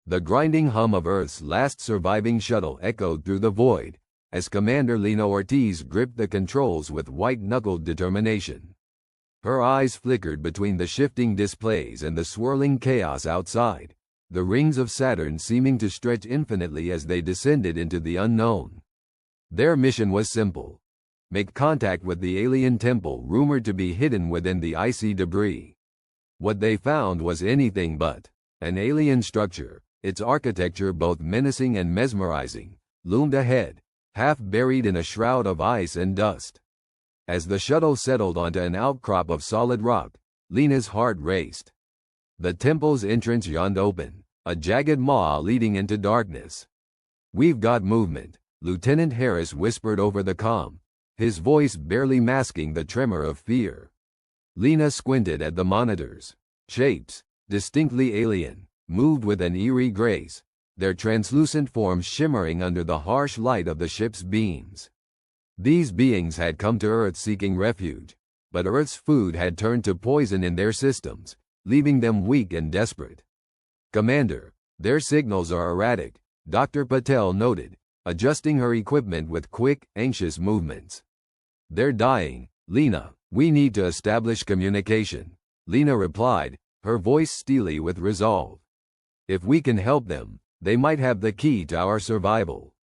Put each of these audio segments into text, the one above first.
The grinding hum of Earth's last surviving shuttle echoed through the void, as Commander Lena Ortiz gripped the controls with white-knuckled determination. Her eyes flickered between the shifting displays and the swirling chaos outside, the rings of Saturn seeming to stretch infinitely as they descended into the unknown. Their mission was simple: make contact with the alien temple rumored to be hidden within the icy debris. What they found was anything but an alien structure. Its architecture, both menacing and mesmerizing, loomed ahead, half buried in a shroud of ice and dust. As the shuttle settled onto an outcrop of solid rock, Lena's heart raced. The temple's entrance yawned open, a jagged maw leading into darkness. "We've got movement," Lieutenant Harris whispered over the comm, his voice barely masking the tremor of fear. Lena squinted at the monitors. Shapes, distinctly alien, moved with an eerie grace, their translucent forms shimmering under the harsh light of the ship's beams. These beings had come to Earth seeking refuge, but Earth's food had turned to poison in their systems, leaving them weak and desperate. "Commander, their signals are erratic," Dr. Patel noted, adjusting her equipment with quick, anxious movements. "They're dying, Lena. We need to establish communication," Lena replied, her voice steely with resolve. "If we can help them, they might have the key to our survival."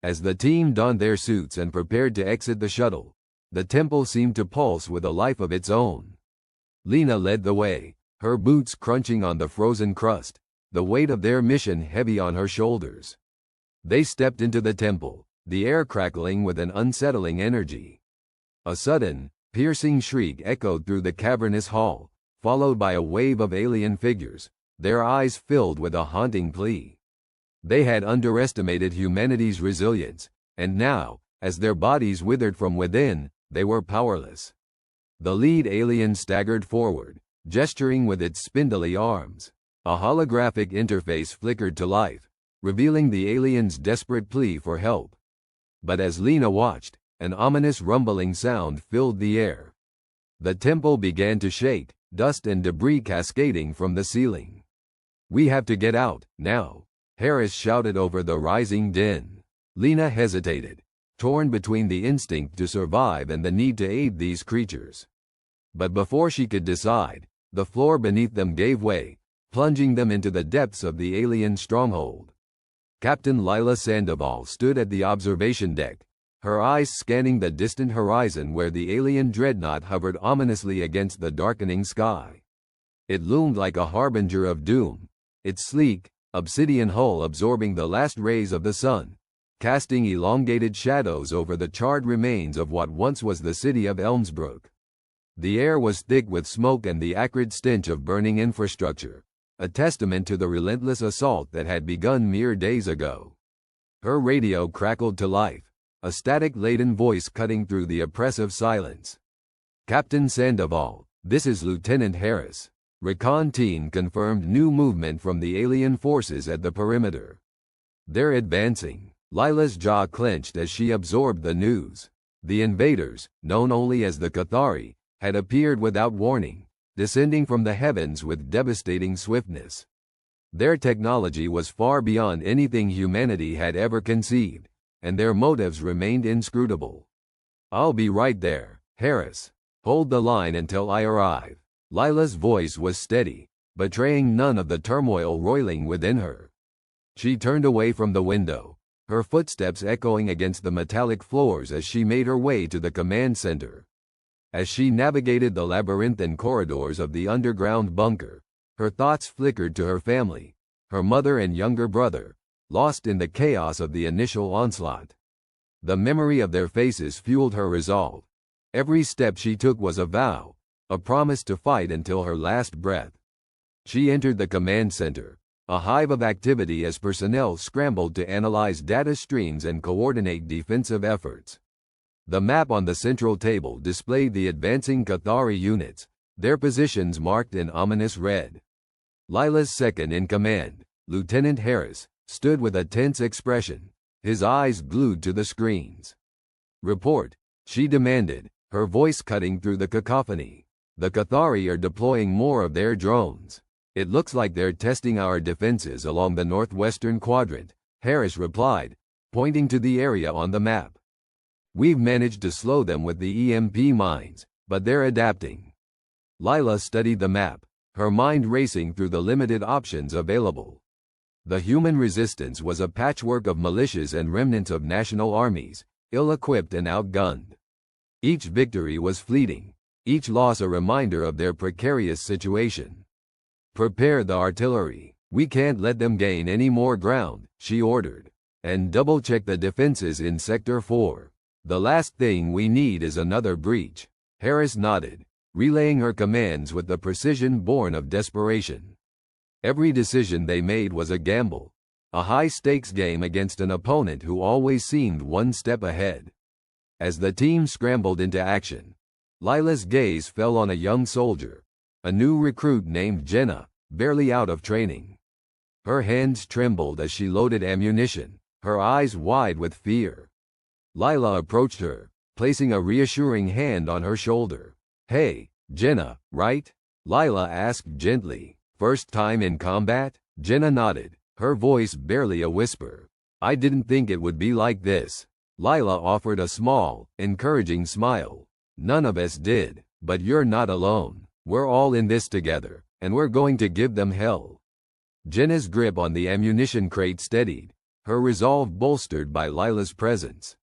As the team donned their suits and prepared to exit the shuttle, the temple seemed to pulse with a life of its own. Lena led the way, her boots crunching on the frozen crust, the weight of their mission heavy on her shoulders. They stepped into the temple, the air crackling with an unsettling energy. A sudden, piercing shriek echoed through the cavernous hall, followed by a wave of alien figures, their eyes filled with a haunting plea. They had underestimated humanity's resilience, and now, as their bodies withered from within, they were powerless. The lead alien staggered forward, gesturing with its spindly arms. A holographic interface flickered to life, revealing the alien's desperate plea for help. But as Lena watched, an ominous rumbling sound filled the air. The temple began to shake, dust and debris cascading from the ceiling. "We have to get out, now," Harris shouted over the rising din. Lena hesitated, torn between the instinct to survive and the need to aid these creatures. But before she could decide, the floor beneath them gave way, plunging them into the depths of the alien stronghold. Captain Lila Sandoval stood at the observation deck, her eyes scanning the distant horizon where the alien dreadnought hovered ominously against the darkening sky. It loomed like a harbinger of doom, its sleek, obsidian hull absorbing the last rays of the sun, casting elongated shadows over the charred remains of what once was the city of Elmsbrook. The air was thick with smoke and the acrid stench of burning infrastructure, a testament to the relentless assault that had begun mere days ago. Her radio crackled to life, a static-laden voice cutting through the oppressive silence. "Captain Sandoval, this is Lieutenant Harris. Recon Team confirmed new movement from the alien forces at the perimeter. They're advancing." Lila's jaw clenched as she absorbed the news. The invaders, known only as the Cathari, had appeared without warning, descending from the heavens with devastating swiftness. Their technology was far beyond anything humanity had ever conceived, and their motives remained inscrutable. "I'll be right there, Harris. Hold the line until I arrive." Lila's voice was steady, betraying none of the turmoil roiling within her. She turned away from the window, her footsteps echoing against the metallic floors as she made her way to the command center. As she navigated the labyrinthine corridors of the underground bunker, her thoughts flickered to her family, her mother and younger brother, lost in the chaos of the initial onslaught. The memory of their faces fueled her resolve. Every step she took was a vow, a promise to fight until her last breath. She entered the command center, a hive of activity as personnel scrambled to analyze data streams and coordinate defensive efforts. The map on the central table displayed the advancing Cathari units, their positions marked in ominous red. Lila's second-in-command, Lieutenant Harris, stood with a tense expression, his eyes glued to the screens. "Report," she demanded, her voice cutting through the cacophony. "The Cathari are deploying more of their drones." It looks like they're testing our defenses along the northwestern quadrant, Harris replied, pointing to the area on the map. We've managed to slow them with the EMP mines, but they're adapting. Lila studied the map, her mind racing through the limited options available. The human resistance was a patchwork of militias and remnants of national armies, ill-equipped and outgunned. Each victory was fleeting, each loss a reminder of their precarious situation. Prepare the artillery. We can't let them gain any more ground, she ordered. And double-check the defenses in Sector 4. The last thing we need is another breach. Harris nodded, relaying her commands with the precision born of desperation. Every decision they made was a gamble, a high-stakes game against an opponent who always seemed one step ahead. As the team scrambled into action, Lila's gaze fell on a young soldier, a new recruit named Jenna, barely out of training. Her hands trembled as she loaded ammunition, her eyes wide with fear. Lila approached her, placing a reassuring hand on her shoulder. "Hey, Jenna, right?" Lila asked gently. "First time in combat?" Jenna nodded, her voice barely a whisper. "I didn't think it would be like this." Lila offered a small, encouraging smile. "None of us did, but you're not alone. We're all in this together, and we're going to give them hell." Jenna's grip on the ammunition crate steadied, her resolve bolstered by Lila's presence.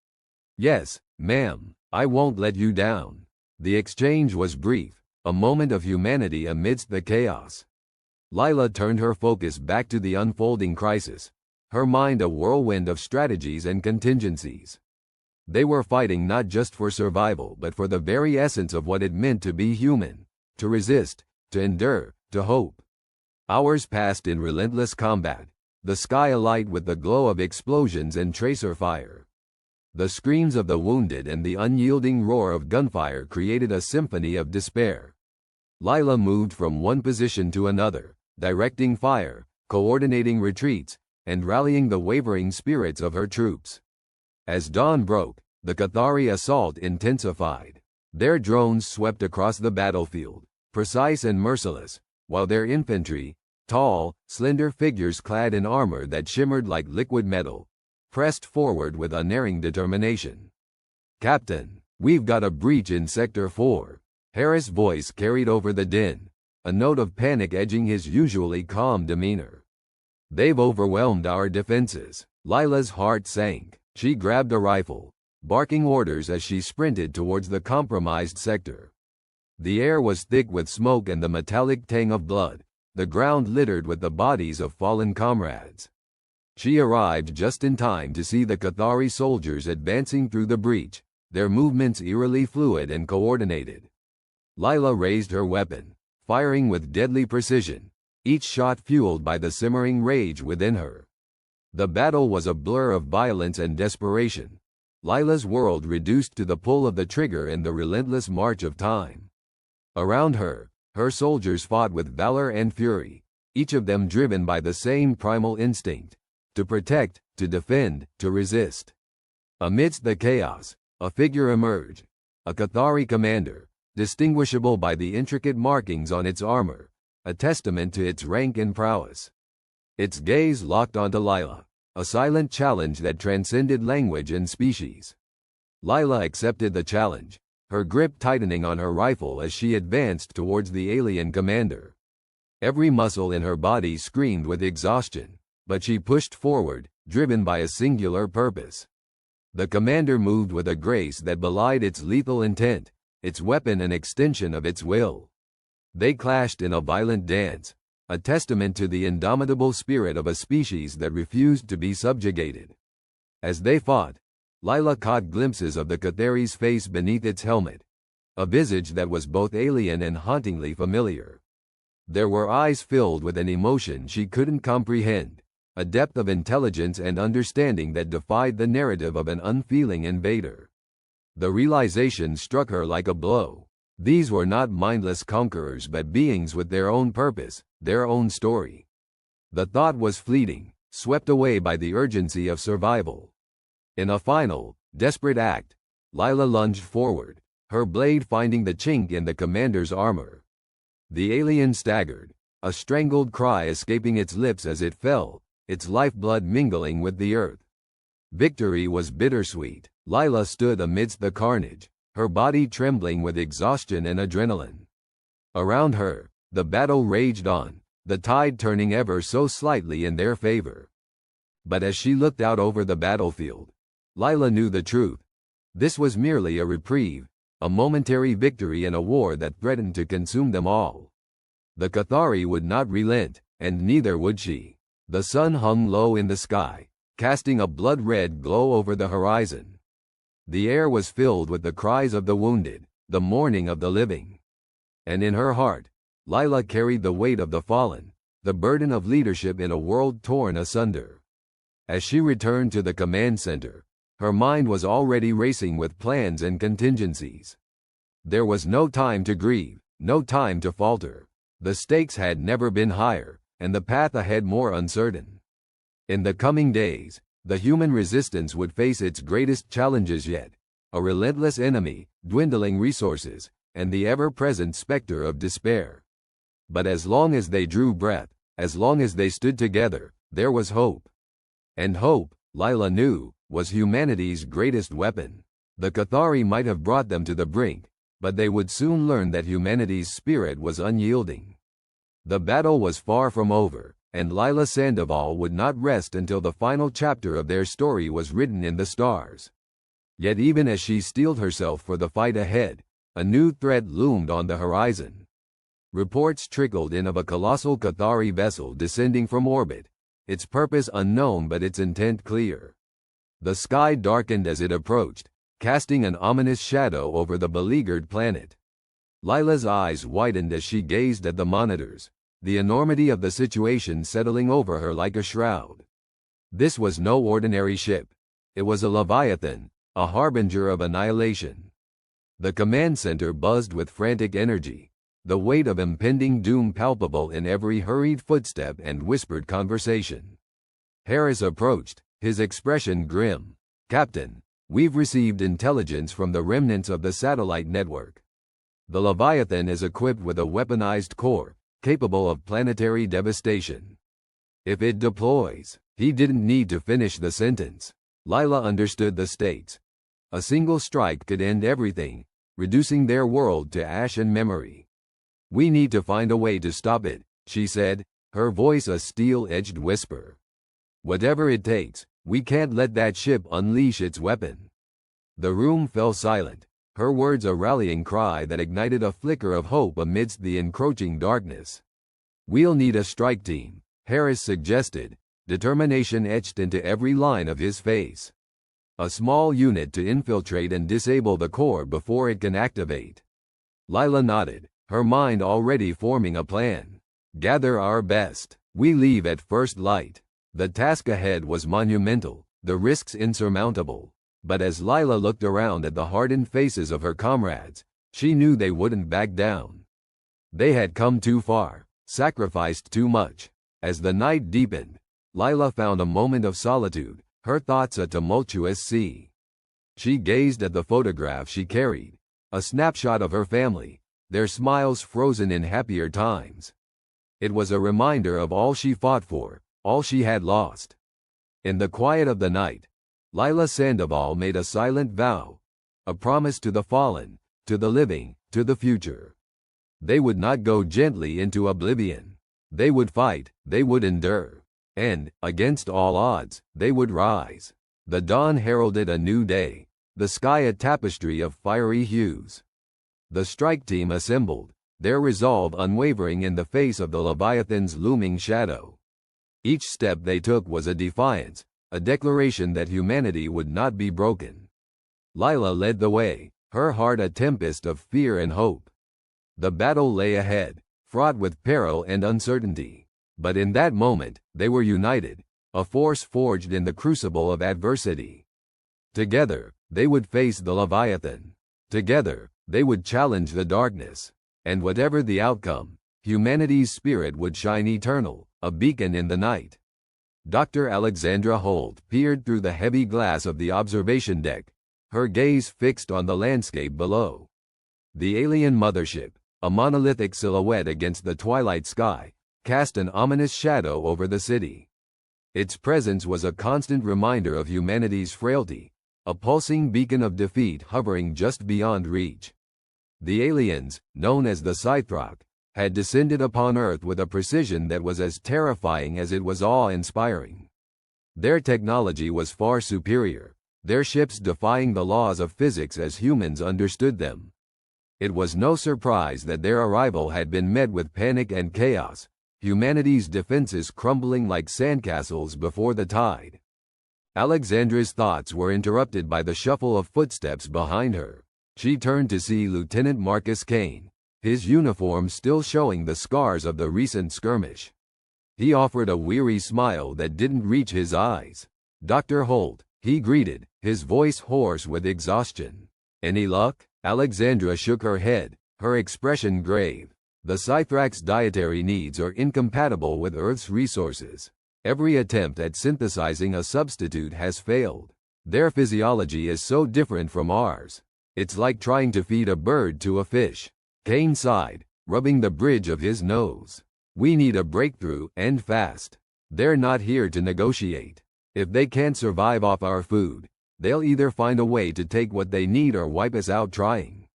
"Yes, ma'am, I won't let you down." The exchange was brief, a moment of humanity amidst the chaos. Lila turned her focus back to the unfolding crisis, her mind a whirlwind of strategies and contingencies. They were fighting not just for survival but for the very essence of what it meant to be human, to resist, to endure, to hope. Hours passed in relentless combat, the sky alight with the glow of explosions and tracer fire. The screams of the wounded and the unyielding roar of gunfire created a symphony of despair. Lila moved from one position to another, directing fire, coordinating retreats, and rallying the wavering spirits of her troops. As dawn broke, the Cathari assault intensified. Their drones swept across the battlefield, precise and merciless, while their infantry, tall, slender figures clad in armor that shimmered like liquid metal, pressed forward with unerring determination. "Captain, we've got a breach in Sector 4. Harris' voice carried over the din, a note of panic edging his usually calm demeanor. "They've overwhelmed our defenses." Lila's heart sank. She grabbed a rifle, barking orders as she sprinted towards the compromised sector. The air was thick with smoke and the metallic tang of blood, the ground littered with the bodies of fallen comrades. She arrived just in time to see the Cathari soldiers advancing through the breach, their movements eerily fluid and coordinated. Lila raised her weapon, firing with deadly precision, each shot fueled by the simmering rage within her. The battle was a blur of violence and desperation, Lila's world reduced to the pull of the trigger in the relentless march of time. Around her, her soldiers fought with valor and fury, each of them driven by the same primal instinct: to protect, to defend, to resist. Amidst the chaos, a figure emerged, a Cathari commander, distinguishable by the intricate markings on its armor, a testament to its rank and prowess. Its gaze locked onto Lila, a silent challenge that transcended language and species. Lila accepted the challenge, her grip tightening on her rifle as she advanced towards the alien commander. Every muscle in her body screamed with exhaustion, but she pushed forward, driven by a singular purpose. The commander moved with a grace that belied its lethal intent, its weapon an extension of its will. They clashed in a violent dance, a testament to the indomitable spirit of a species that refused to be subjugated. As they fought, Lila caught glimpses of the Cathari's face beneath its helmet, a visage that was both alien and hauntingly familiar. There were eyes filled with an emotion she couldn't comprehend, a depth of intelligence and understanding that defied the narrative of an unfeeling invader. The realization struck her like a blow. These were not mindless conquerors but beings with their own purpose, their own story. The thought was fleeting, swept away by the urgency of survival. In a final, desperate act, Lila lunged forward, her blade finding the chink in the commander's armor. The alien staggered, a strangled cry escaping its lips as it fell, its lifeblood mingling with the earth. Victory was bittersweet. Lila stood amidst the carnage, her body trembling with exhaustion and adrenaline. Around her, the battle raged on, the tide turning ever so slightly in their favor. But as she looked out over the battlefield, Lila knew the truth. This was merely a reprieve, a momentary victory in a war that threatened to consume them all. The Cathari would not relent, and neither would she. The sun hung low in the sky, casting a blood-red glow over the horizon. The air was filled with the cries of the wounded, the mourning of the living. And in her heart, Lila carried the weight of the fallen, the burden of leadership in a world torn asunder. As she returned to the command center, her mind was already racing with plans and contingencies. There was no time to grieve, no time to falter. The stakes had never been higher, and the path ahead more uncertain. In the coming days, the human resistance would face its greatest challenges yet: a relentless enemy, dwindling resources, and the ever-present specter of despair. But as long as they drew breath, as long as they stood together, there was hope. And hope, Lila knew, was humanity's greatest weapon. The Cathari might have brought them to the brink, but they would soon learn that humanity's spirit was unyielding. The battle was far from over, and Lila Sandoval would not rest until the final chapter of their story was written in the stars. Yet even as she steeled herself for the fight ahead, a new threat loomed on the horizon. Reports trickled in of a colossal Cathari vessel descending from orbit, its purpose unknown but its intent clear. The sky darkened as it approached, casting an ominous shadow over the beleaguered planet. Lila's eyes widened as she gazed at the monitors, the enormity of the situation settling over her like a shroud. This was no ordinary ship. It was a Leviathan, a harbinger of annihilation. The command center buzzed with frantic energy, the weight of impending doom palpable in every hurried footstep and whispered conversation. Harris approached, his expression grim. "Captain, we've received intelligence from the remnants of the satellite network. The Leviathan is equipped with a weaponized core, capable of planetary devastation. If it deploys..." He didn't need to finish the sentence. Lila understood the stakes. A single strike could end everything, reducing their world to ash and memory. "We need to find a way to stop it," she said, her voice a steel-edged whisper. "Whatever it takes, we can't let that ship unleash its weapon." The room fell silent, her words a rallying cry that ignited a flicker of hope amidst the encroaching darkness. "We'll need a strike team," Harris suggested, determination etched into every line of his face. "A small unit to infiltrate and disable the core before it can activate." Lila nodded, her mind already forming a plan. "Gather our best. We leave at first light." The task ahead was monumental, the risks insurmountable. But as Lila looked around at the hardened faces of her comrades, she knew they wouldn't back down. They had come too far, sacrificed too much. As the night deepened, Lila found a moment of solitude, her thoughts a tumultuous sea. She gazed at the photograph she carried, a snapshot of her family, their smiles frozen in happier times. It was a reminder of all she fought for, all she had lost. In the quiet of the night, Lila Sandoval made a silent vow, a promise to the fallen, to the living, to the future. They would not go gently into oblivion. They would fight, they would endure. And, against all odds, they would rise. The dawn heralded a new day, the sky a tapestry of fiery hues. The strike team assembled, their resolve unwavering in the face of the Leviathan's looming shadow. Each step they took was a defiance, a declaration that humanity would not be broken. Lila led the way, her heart a tempest of fear and hope. The battle lay ahead, fraught with peril and uncertainty. But in that moment, they were united, a force forged in the crucible of adversity. Together, they would face the Leviathan. Together, they would challenge the darkness. And whatever the outcome, humanity's spirit would shine eternal, a beacon in the night. Dr. Alexandra Holt peered through the heavy glass of the observation deck, her gaze fixed on the landscape below. The alien mothership, a monolithic silhouette against the twilight sky, cast an ominous shadow over the city. Its presence was a constant reminder of humanity's frailty, a pulsing beacon of defeat hovering just beyond reach. The aliens, known as the Scythrok, had descended upon Earth with a precision that was as terrifying as it was awe-inspiring. Their technology was far superior, their ships defying the laws of physics as humans understood them. It was no surprise that their arrival had been met with panic and chaos, humanity's defenses crumbling like sandcastles before the tide. Alexandra's thoughts were interrupted by the shuffle of footsteps behind her. She turned to see Lieutenant Marcus Kane, his uniform still showing the scars of the recent skirmish. He offered a weary smile that didn't reach his eyes. "Dr. Holt," he greeted, his voice hoarse with exhaustion. "Any luck?" Alexandra shook her head, her expression grave. "The Scythrak's dietary needs are incompatible with Earth's resources. Every attempt at synthesizing a substitute has failed. Their physiology is so different from ours. It's like trying to feed a bird to a fish." Kane sighed, rubbing the bridge of his nose. "We need a breakthrough, and fast. They're not here to negotiate. If they can't survive off our food, they'll either find a way to take what they need or wipe us out trying."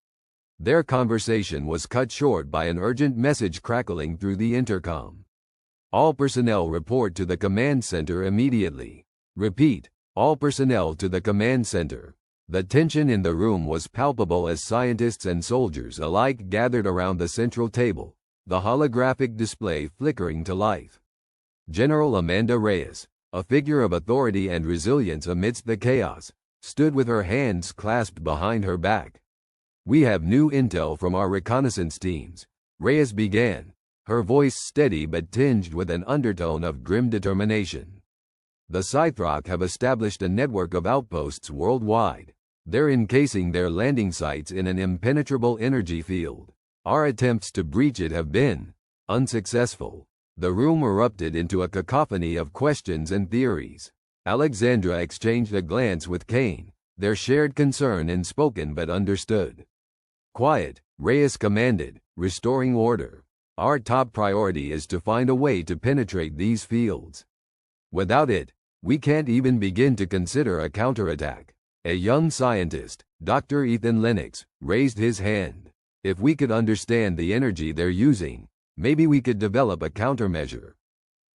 Their conversation was cut short by an urgent message crackling through the intercom. "All personnel report to the command center immediately. Repeat, all personnel to the command center." The tension in the room was palpable as scientists and soldiers alike gathered around the central table, the holographic display flickering to life. General Amanda Reyes, a figure of authority and resilience amidst the chaos, stood with her hands clasped behind her back. "We have new intel from our reconnaissance teams," Reyes began, her voice steady but tinged with an undertone of grim determination. "The Scythrok have established a network of outposts worldwide. They're encasing their landing sites in an impenetrable energy field. Our attempts to breach it have been unsuccessful." The room erupted into a cacophony of questions and theories. Alexandra exchanged a glance with Kane, their shared concern unspoken but understood. "Quiet," Reyes commanded, restoring order. "Our top priority is to find a way to penetrate these fields. Without it, we can't even begin to consider a counterattack." A young scientist, Dr. Ethan Lennox, raised his hand. "If we could understand the energy they're using, maybe we could develop a countermeasure.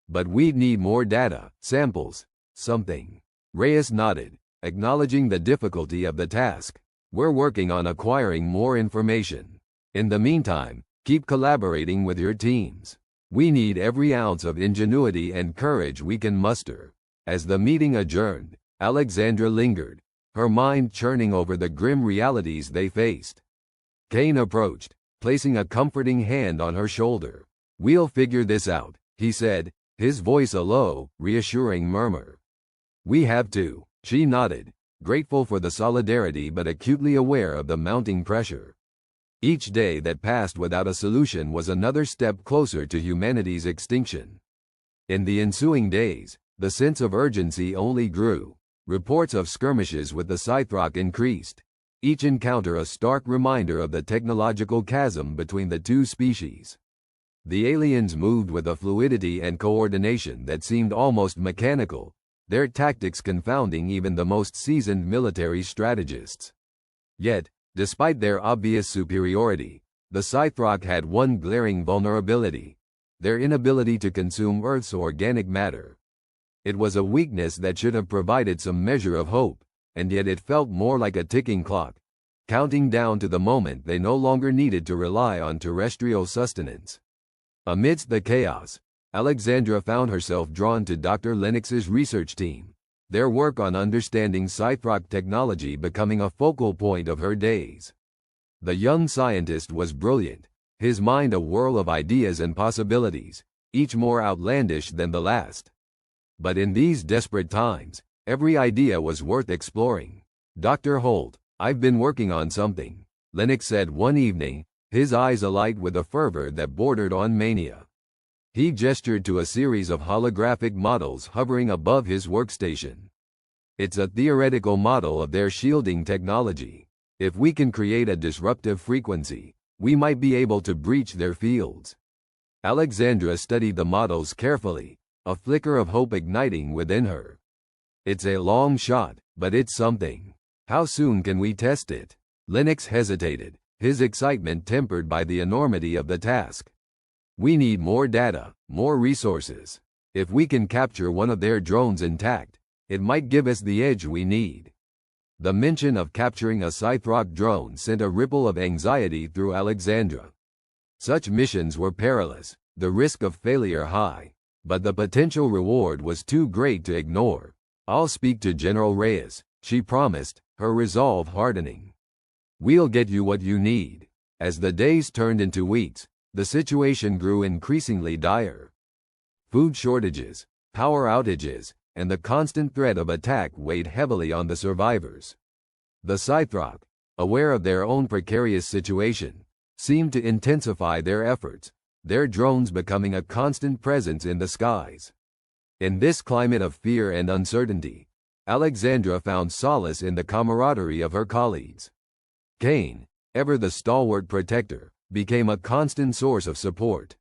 But we'd need more data, samples, something." Reyes nodded, acknowledging the difficulty of the task. "We're working on acquiring more information. In the meantime, keep collaborating with your teams. We need every ounce of ingenuity and courage we can muster." As the meeting adjourned, Alexandra lingered, her mind churning over the grim realities they faced. Kane approached, placing a comforting hand on her shoulder. "We'll figure this out," he said, his voice a low, reassuring murmur. "We have to," she nodded, grateful for the solidarity but acutely aware of the mounting pressure. Each day that passed without a solution was another step closer to humanity's extinction. In the ensuing days, the sense of urgency only grew. Reports of skirmishes with the Scythrok increased, each encounter a stark reminder of the technological chasm between the two species. The aliens moved with a fluidity and coordination that seemed almost mechanical, their tactics confounding even the most seasoned military strategists. Yet, despite their obvious superiority, the Scythrok had one glaring vulnerability: their inability to consume Earth's organic matter. It was a weakness that should have provided some measure of hope, and yet it felt more like a ticking clock, counting down to the moment they no longer needed to rely on terrestrial sustenance. Amidst the chaos, Alexandra found herself drawn to Dr. Lennox's research team, their work on understanding Scythrok technology becoming a focal point of her days. The young scientist was brilliant, his mind a whirl of ideas and possibilities, each more outlandish than the last. But in these desperate times, every idea was worth exploring. "Dr. Holt, I've been working on something," Lennox said one evening, his eyes alight with a fervor that bordered on mania. He gestured to a series of holographic models hovering above his workstation. "It's a theoretical model of their shielding technology. If we can create a disruptive frequency, we might be able to breach their fields." Alexandra studied the models carefully, a flicker of hope igniting within her. It's a long shot, but it's something. How soon can we test it? Lennox hesitated, his excitement tempered by the enormity of the task. We need more data, more resources. If we can capture one of their drones intact, it might give us the edge we need. The mention of capturing a Scythrop drone sent a ripple of anxiety through Alexandra. Such missions were perilous, the risk of failure high, but the potential reward was too great to ignore. I'll speak to General Reyes, she promised, her resolve hardening. We'll get you what you need. As the days turned into weeks, the situation grew increasingly dire. Food shortages, power outages, and the constant threat of attack weighed heavily on the survivors. The Scythrop, aware of their own precarious situation, seemed to intensify their efforts, their drones becoming a constant presence in the skies. In this climate of fear and uncertainty, Alexandra found solace in the camaraderie of her colleagues. Kane, ever the stalwart protector, became a constant source of support.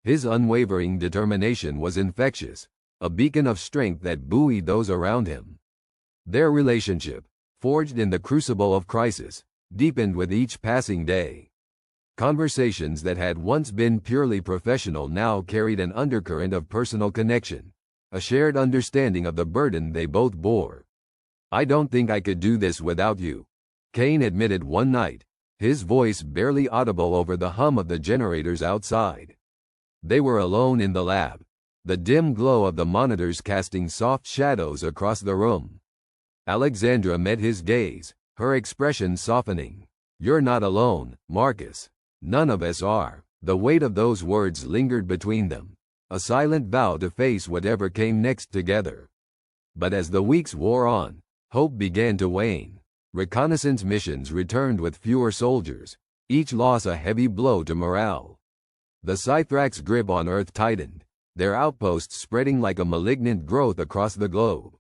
His unwavering determination was infectious, a beacon of strength that buoyed those around him. Their relationship, forged in the crucible of crisis, deepened with each passing day. Conversations that had once been purely professional now carried an undercurrent of personal connection, a shared understanding of the burden they both bore. I don't think I could do this without you, Kane admitted one night, his voice barely audible over the hum of the generators outside. They were alone in the lab, the dim glow of the monitors casting soft shadows across the room. Alexandra met his gaze, her expression softening. You're not alone, Marcus. None of us are. The weight of those words lingered between them, a silent vow to face whatever came next together. But as the weeks wore on, hope began to wane. Reconnaissance missions returned with fewer soldiers, each loss a heavy blow to morale. The Scythrax's grip on Earth tightened, their outposts spreading like a malignant growth across the globe.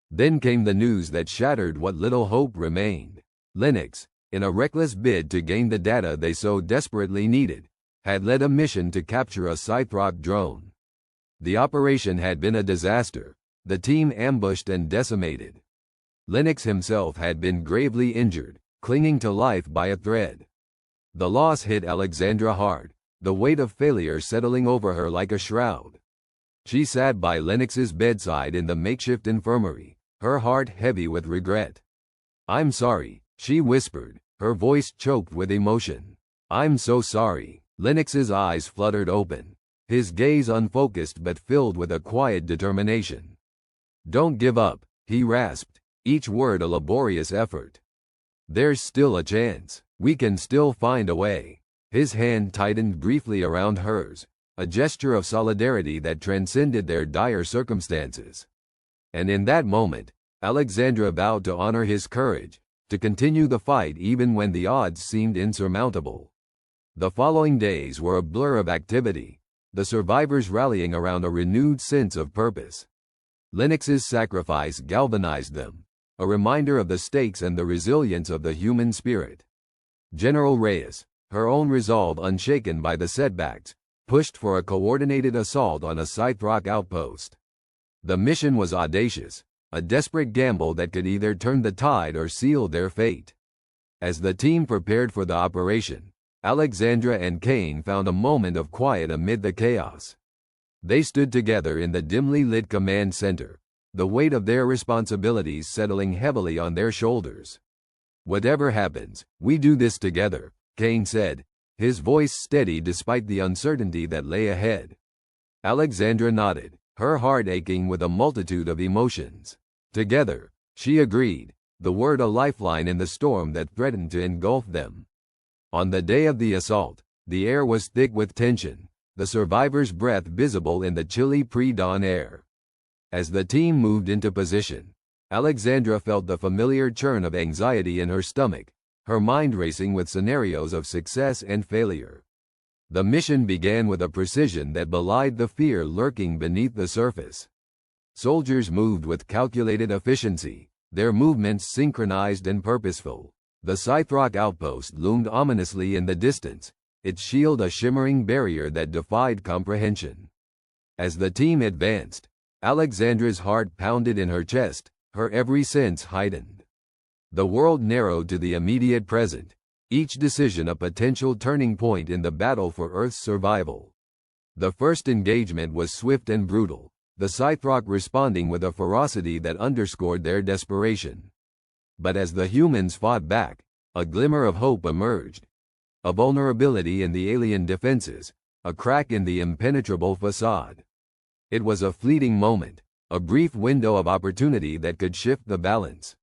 Then came the news that shattered what little hope remained. Lennox, in a reckless bid to gain the data they so desperately needed, had led a mission to capture a Scythrop drone. The operation had been a disaster, the team ambushed and decimated. Lennox himself had been gravely injured, clinging to life by a thread. The loss hit Alexandra hard, the weight of failure settling over her like a shroud. She sat by Lennox's bedside in the makeshift infirmary, her heart heavy with regret. I'm sorry, she whispered, her voice choked with emotion. I'm so sorry. Lennox's eyes fluttered open, his gaze unfocused but filled with a quiet determination. Don't give up, he rasped, each word a laborious effort. There's still a chance. We can still find a way. His hand tightened briefly around hers, a gesture of solidarity that transcended their dire circumstances. And in that moment, Alexandra vowed to honor his courage, to continue the fight even when the odds seemed insurmountable. The following days were a blur of activity, the survivors rallying around a renewed sense of purpose. Lennox's sacrifice galvanized them, a reminder of the stakes and the resilience of the human spirit. General Reyes, her own resolve unshaken by the setbacks, pushed for a coordinated assault on a Scythrop outpost. The mission was audacious, a desperate gamble that could either turn the tide or seal their fate. As the team prepared for the operation, Alexandra and Kane found a moment of quiet amid the chaos. They stood together in the dimly lit command center, the weight of their responsibilities settling heavily on their shoulders. Whatever happens, we do this together, Kane said, his voice steady despite the uncertainty that lay ahead. Alexandra nodded, her heart aching with a multitude of emotions. Together, she agreed, the word a lifeline in the storm that threatened to engulf them. On the day of the assault, the air was thick with tension, the survivors' breath visible in the chilly pre-dawn air. As the team moved into position, Alexandra felt the familiar churn of anxiety in her stomach, her mind racing with scenarios of success and failure. The mission began with a precision that belied the fear lurking beneath the surface. Soldiers moved with calculated efficiency, their movements synchronized and purposeful. The Scythrop outpost loomed ominously in the distance, its shield a shimmering barrier that defied comprehension. As the team advanced, Alexandra's heart pounded in her chest, her every sense heightened. The world narrowed to the immediate present, each decision a potential turning point in the battle for Earth's survival. The first engagement was swift and brutal, the Scythrok responding with a ferocity that underscored their desperation. But as the humans fought back, a glimmer of hope emerged. A vulnerability in the alien defenses, a crack in the impenetrable facade. It was a fleeting moment, a brief window of opportunity that could shift the balance.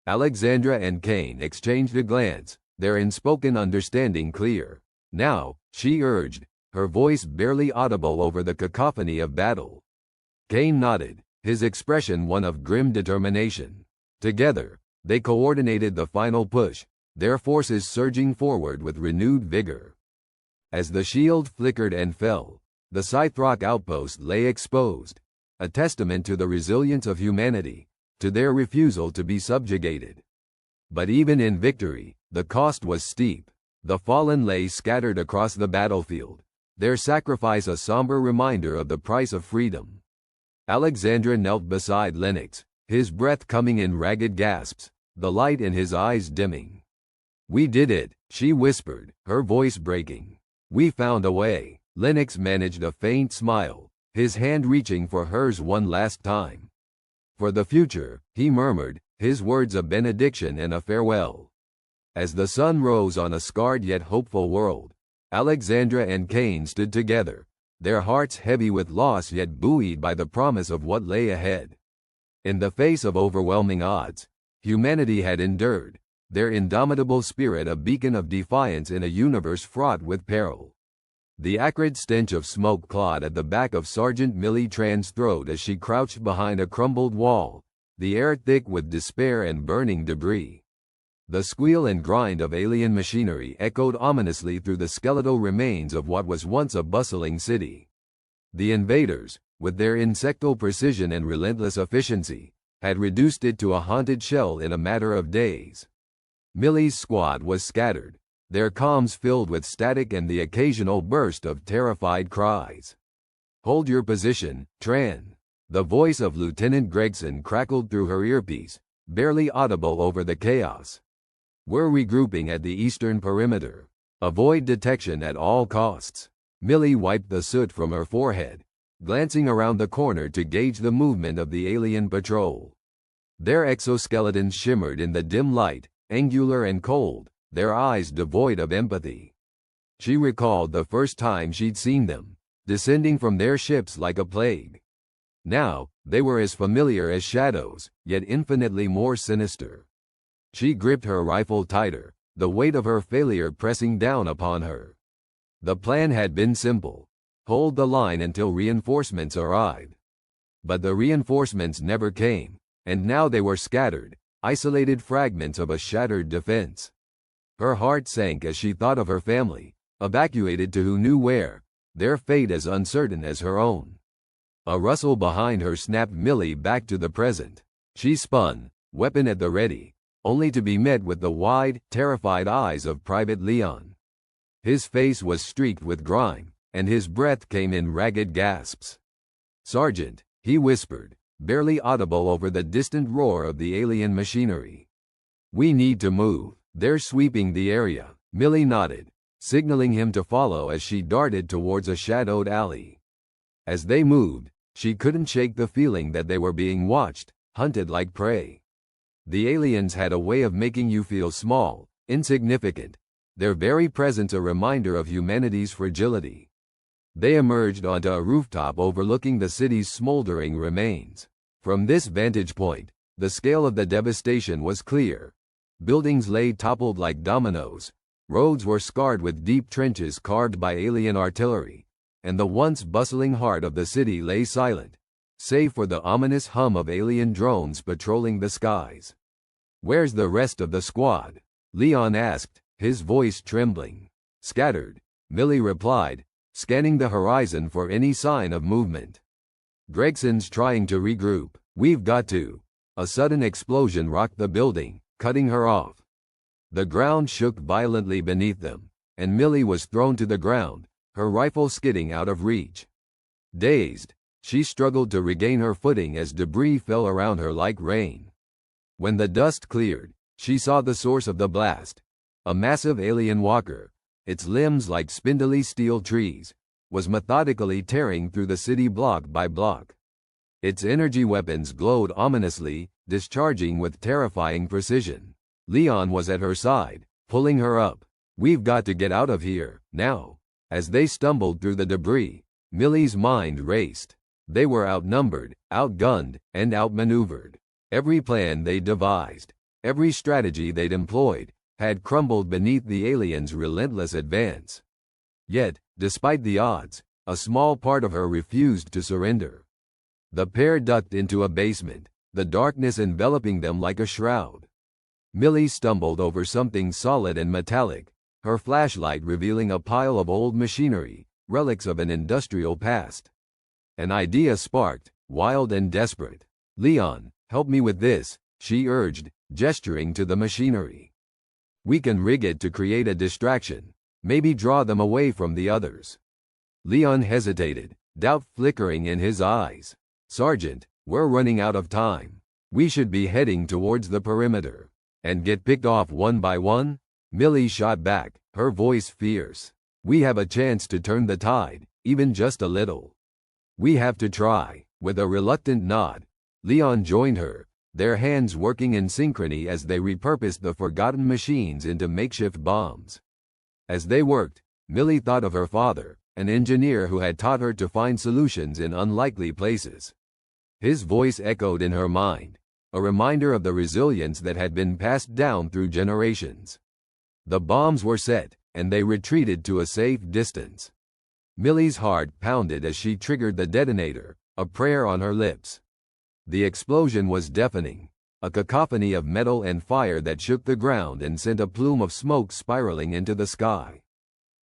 Alexandra and Kane exchanged a glance, their unspoken understanding clear. Now, she urged, her voice barely audible over the cacophony of battle. Kane nodded, his expression one of grim determination. Together, they coordinated the final push, their forces surging forward with renewed vigor. As the shield flickered and fell, the Scythrok outpost lay exposed, a testament to the resilience of humanity, to their refusal to be subjugated. But even in victory, the cost was steep. The fallen lay scattered across the battlefield, their sacrifice a somber reminder of the price of freedom. Alexandra knelt beside Lennox, his breath coming in ragged gasps, the light in his eyes dimming. "We did it," she whispered, her voice breaking. "We found a way." Lennox managed a faint smile, his hand reaching for hers one last time. "For the future," he murmured, his words a benediction and a farewell. As the sun rose on a scarred yet hopeful world, Alexandra and Kane stood together, their hearts heavy with loss yet buoyed by the promise of what lay ahead. In the face of overwhelming odds, humanity had endured, their indomitable spirit a beacon of defiance in a universe fraught with peril. The acrid stench of smoke clawed at the back of Sergeant Millie Tran's throat as she crouched behind a crumbled wall, the air thick with despair and burning debris. The squeal and grind of alien machinery echoed ominously through the skeletal remains of what was once a bustling city. The invaders, with their insectal precision and relentless efficiency, had reduced it to a haunted shell in a matter of days. Millie's squad was scattered, their comms filled with static and the occasional burst of terrified cries. "Hold your position, Tran." The voice of Lieutenant Gregson crackled through her earpiece, barely audible over the chaos. "We're regrouping at the eastern perimeter. Avoid detection at all costs." Millie wiped the soot from her forehead, glancing around the corner to gauge the movement of the alien patrol. Their exoskeletons shimmered in the dim light, angular and cold, their eyes devoid of empathy. She recalled the first time she'd seen them, descending from their ships like a plague. Now, they were as familiar as shadows, yet infinitely more sinister. She gripped her rifle tighter, the weight of her failure pressing down upon her. The plan had been simple: hold the line until reinforcements arrived. But the reinforcements never came, and now they were scattered, isolated fragments of a shattered defense. Her heart sank as she thought of her family, evacuated to who knew where, their fate as uncertain as her own. A rustle behind her snapped Millie back to the present. She spun, weapon at the ready, only to be met with the wide, terrified eyes of Private Leon. His face was streaked with grime, and his breath came in ragged gasps. "Sergeant," he whispered, barely audible over the distant roar of the alien machinery. "We need to move. They're sweeping the area." Millie nodded, signaling him to follow as she darted towards a shadowed alley. As they moved, she couldn't shake the feeling that they were being watched, hunted like prey. The aliens had a way of making you feel small, insignificant, their very presence a reminder of humanity's fragility. They emerged onto a rooftop overlooking the city's smoldering remains. From this vantage point, the scale of the devastation was clear. Buildings lay toppled like dominoes, roads were scarred with deep trenches carved by alien artillery, and the once bustling heart of the city lay silent, save for the ominous hum of alien drones patrolling the skies. "Where's the rest of the squad?" Leon asked, his voice trembling. "Scattered," Millie replied, scanning the horizon for any sign of movement. "Gregson's trying to regroup. We've got to." A sudden explosion rocked the building, cutting her off. The ground shook violently beneath them, and Millie was thrown to the ground, her rifle skidding out of reach. Dazed, she struggled to regain her footing as debris fell around her like rain. When the dust cleared, she saw the source of the blast. A massive alien walker, its limbs like spindly steel trees, was methodically tearing through the city block by block. Its energy weapons glowed ominously, discharging with terrifying precision. Leon was at her side, pulling her up. "We've got to get out of here, now." As they stumbled through the debris, Millie's mind raced. They were outnumbered, outgunned, and outmaneuvered. Every plan they devised, every strategy they'd employed, had crumbled beneath the aliens' relentless advance. Yet, despite the odds, a small part of her refused to surrender. The pair ducked into a basement, the darkness enveloping them like a shroud. Millie stumbled over something solid and metallic, her flashlight revealing a pile of old machinery, relics of an industrial past. An idea sparked, wild and desperate. "Leon, help me with this," she urged, gesturing to the machinery. "We can rig it to create a distraction, maybe draw them away from the others." Leon hesitated, doubt flickering in his eyes. "Sergeant, we're running out of time. We should be heading towards the perimeter." "And get picked off one by one?" Millie shot back, her voice fierce. "We have a chance to turn the tide, even just a little. We have to try." With a reluctant nod, Leon joined her, their hands working in synchrony as they repurposed the forgotten machines into makeshift bombs. As they worked, Millie thought of her father, an engineer who had taught her to find solutions in unlikely places. His voice echoed in her mind, a reminder of the resilience that had been passed down through generations. The bombs were set, and they retreated to a safe distance. Millie's heart pounded as she triggered the detonator, a prayer on her lips. The explosion was deafening, a cacophony of metal and fire that shook the ground and sent a plume of smoke spiraling into the sky.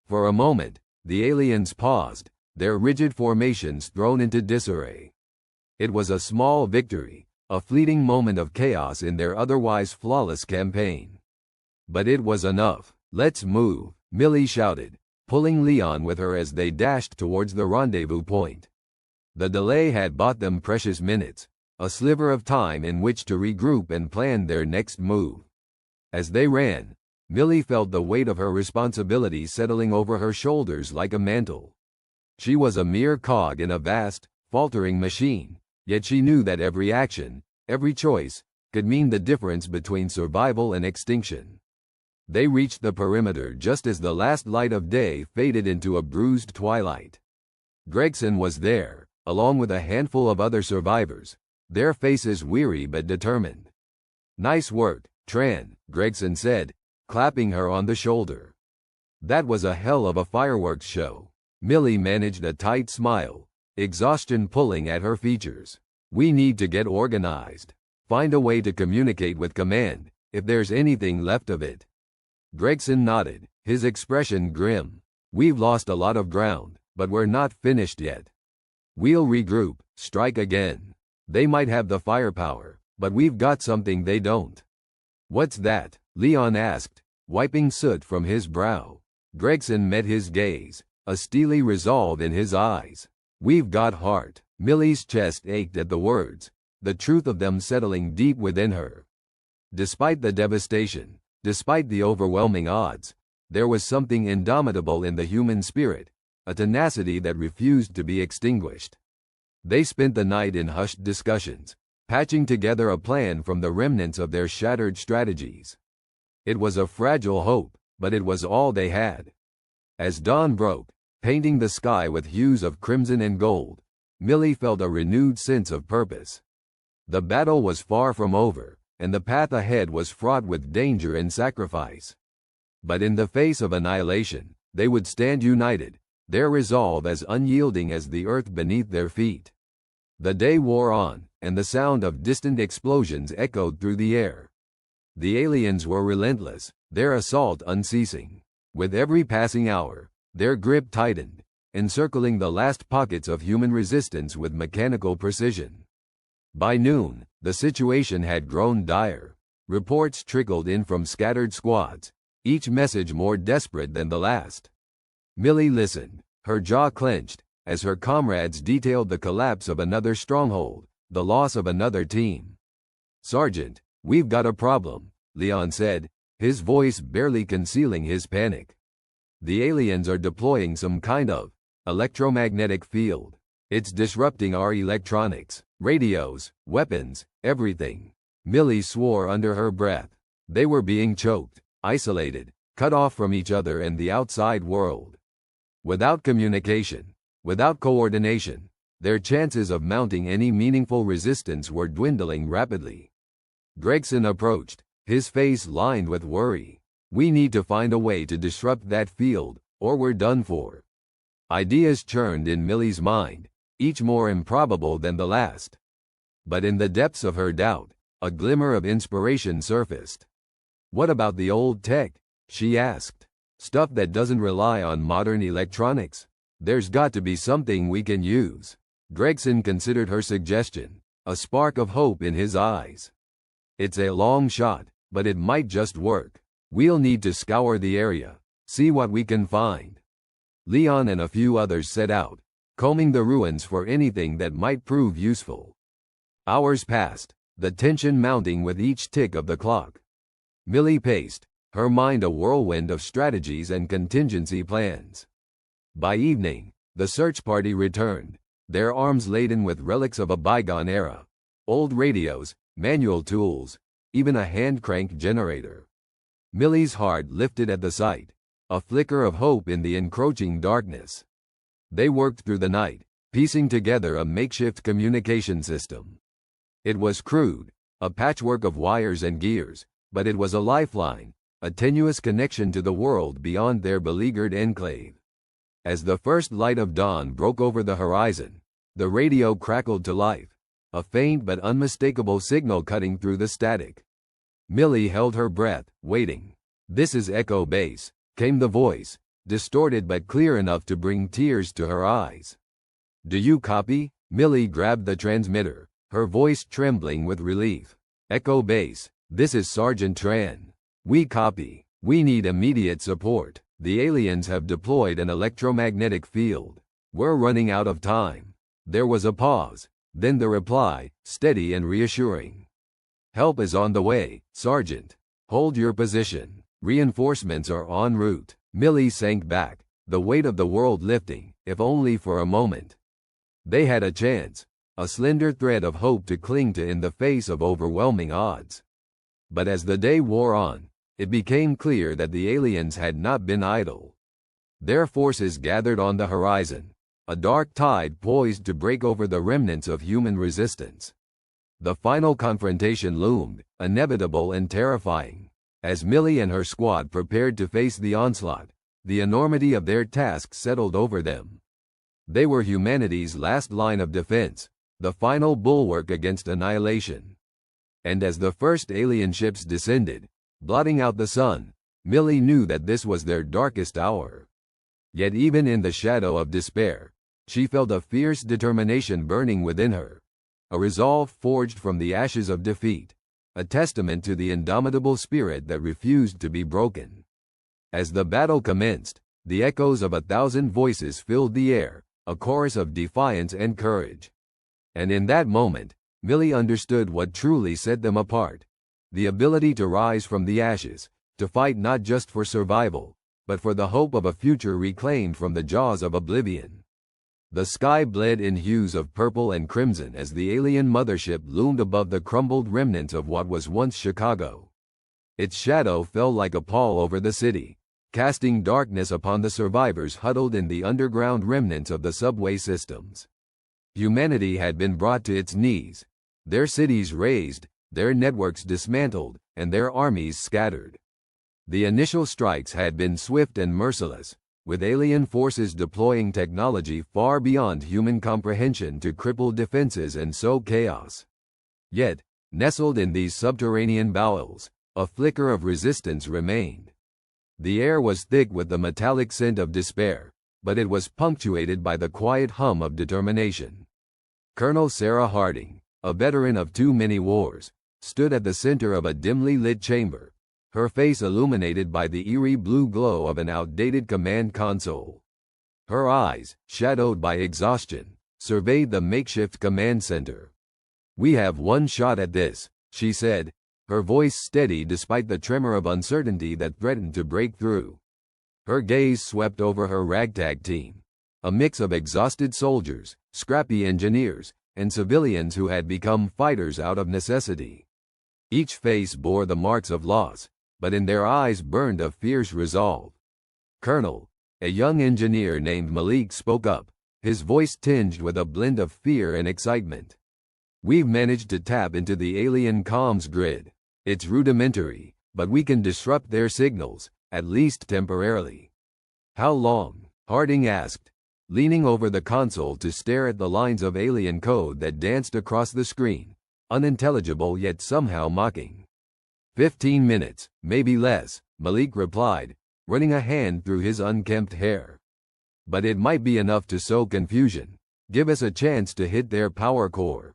For a moment, the aliens paused, their rigid formations thrown into disarray. It was a small victory, a fleeting moment of chaos in their otherwise flawless campaign. But it was enough. "Let's move," Millie shouted, pulling Leon with her as they dashed towards the rendezvous point. The delay had bought them precious minutes, a sliver of time in which to regroup and plan their next move. As they ran, Millie felt the weight of her responsibility settling over her shoulders like a mantle. She was a mere cog in a vast, faltering machine, yet she knew that every action, every choice, could mean the difference between survival and extinction. They reached the perimeter just as the last light of day faded into a bruised twilight. Gregson was there, along with a handful of other survivors, their faces weary but determined. "Nice work, Tran," Gregson said, clapping her on the shoulder. "That was a hell of a fireworks show." Millie managed a tight smile, exhaustion pulling at her features. "We need to get organized. Find a way to communicate with command, if there's anything left of it." Gregson nodded, his expression grim. "We've lost a lot of ground, but we're not finished yet. We'll regroup, strike again. They might have the firepower, but we've got something they don't." "What's that?" Leon asked, wiping soot from his brow. Gregson met his gaze, a steely resolve in his eyes. "We've got heart." Millie's chest ached at the words, the truth of them settling deep within her. Despite the devastation, despite the overwhelming odds, there was something indomitable in the human spirit, a tenacity that refused to be extinguished. They spent the night in hushed discussions, patching together a plan from the remnants of their shattered strategies. It was a fragile hope, but it was all they had. As dawn broke, painting the sky with hues of crimson and gold, Millie felt a renewed sense of purpose. The battle was far from over, and the path ahead was fraught with danger and sacrifice. But in the face of annihilation, they would stand united, their resolve as unyielding as the earth beneath their feet. The day wore on, and the sound of distant explosions echoed through the air. The aliens were relentless, their assault unceasing. With every passing hour, their grip tightened, encircling the last pockets of human resistance with mechanical precision. By noon, the situation had grown dire. Reports trickled in from scattered squads, each message more desperate than the last. Millie listened, her jaw clenched, as her comrades detailed the collapse of another stronghold, the loss of another team. "Sergeant, we've got a problem," Leon said, his voice barely concealing his panic. "The aliens are deploying some kind of electromagnetic field. It's disrupting our electronics, radios, weapons, everything." Millie swore under her breath. They were being choked, isolated, cut off from each other and the outside world. Without communication, without coordination, their chances of mounting any meaningful resistance were dwindling rapidly. Gregson approached, his face lined with worry. "We need to find a way to disrupt that field, or we're done for." Ideas churned in Millie's mind, each more improbable than the last. But in the depths of her doubt, a glimmer of inspiration surfaced. "What about the old tech?" she asked. "Stuff that doesn't rely on modern electronics? There's got to be something we can use." Gregson considered her suggestion, a spark of hope in his eyes. "It's a long shot, but it might just work. We'll need to scour the area, see what we can find." Leon and a few others set out, combing the ruins for anything that might prove useful. Hours passed, the tension mounting with each tick of the clock. Millie paced, her mind a whirlwind of strategies and contingency plans. By evening, the search party returned, their arms laden with relics of a bygone era. Old radios, manual tools, even a hand-crank generator. Millie's heart lifted at the sight, a flicker of hope in the encroaching darkness. They worked through the night, piecing together a makeshift communication system. It was crude, a patchwork of wires and gears, but it was a lifeline, a tenuous connection to the world beyond their beleaguered enclave. As the first light of dawn broke over the horizon, the radio crackled to life, a faint but unmistakable signal cutting through the static. Millie held her breath, waiting. "This is Echo Base," came the voice, distorted but clear enough to bring tears to her eyes. "Do you copy?" Millie grabbed the transmitter, her voice trembling with relief. "Echo Base, this is Sergeant Tran. We copy. We need immediate support. The aliens have deployed an electromagnetic field. We're running out of time." There was a pause, then the reply, steady and reassuring. "Help is on the way, Sergeant. Hold your position. Reinforcements are en route." Millie sank back, the weight of the world lifting, if only for a moment. They had a chance, a slender thread of hope to cling to in the face of overwhelming odds. But as the day wore on, it became clear that the aliens had not been idle. Their forces gathered on the horizon, a dark tide poised to break over the remnants of human resistance. The final confrontation loomed, inevitable and terrifying. As Millie and her squad prepared to face the onslaught, the enormity of their task settled over them. They were humanity's last line of defense, the final bulwark against annihilation. And as the first alien ships descended, blotting out the sun, Millie knew that this was their darkest hour. Yet even in the shadow of despair, she felt a fierce determination burning within her, a resolve forged from the ashes of defeat, a testament to the indomitable spirit that refused to be broken. As the battle commenced, the echoes of 1,000 voices filled the air, a chorus of defiance and courage. And in that moment, Millie understood what truly set them apart: the ability to rise from the ashes, to fight not just for survival, but for the hope of a future reclaimed from the jaws of oblivion. The sky bled in hues of purple and crimson as the alien mothership loomed above the crumbled remnants of what was once Chicago. Its shadow fell like a pall over the city, casting darkness upon the survivors huddled in the underground remnants of the subway systems. Humanity had been brought to its knees, their cities razed, their networks dismantled, and their armies scattered. The initial strikes had been swift and merciless, with alien forces deploying technology far beyond human comprehension to cripple defenses and sow chaos. Yet, nestled in these subterranean bowels, a flicker of resistance remained. The air was thick with the metallic scent of despair, but it was punctuated by the quiet hum of determination. Colonel Sarah Harding, a veteran of too many wars, stood at the center of a dimly lit chamber, her face illuminated by the eerie blue glow of an outdated command console. Her eyes, shadowed by exhaustion, surveyed the makeshift command center. "We have one shot at this," she said, her voice steady despite the tremor of uncertainty that threatened to break through. Her gaze swept over her ragtag team, a mix of exhausted soldiers, scrappy engineers, and civilians who had become fighters out of necessity. Each face bore the marks of loss, but in their eyes burned a fierce resolve. "Colonel," a young engineer named Malik spoke up, his voice tinged with a blend of fear and excitement. "We've managed to tap into the alien comms grid. It's rudimentary, but we can disrupt their signals, at least temporarily." "How long?" Harding asked, leaning over the console to stare at the lines of alien code that danced across the screen, unintelligible yet somehow mocking. 15 minutes, maybe less, Malik replied, running a hand through his unkempt hair. "But it might be enough to sow confusion. Give us a chance to hit their power core."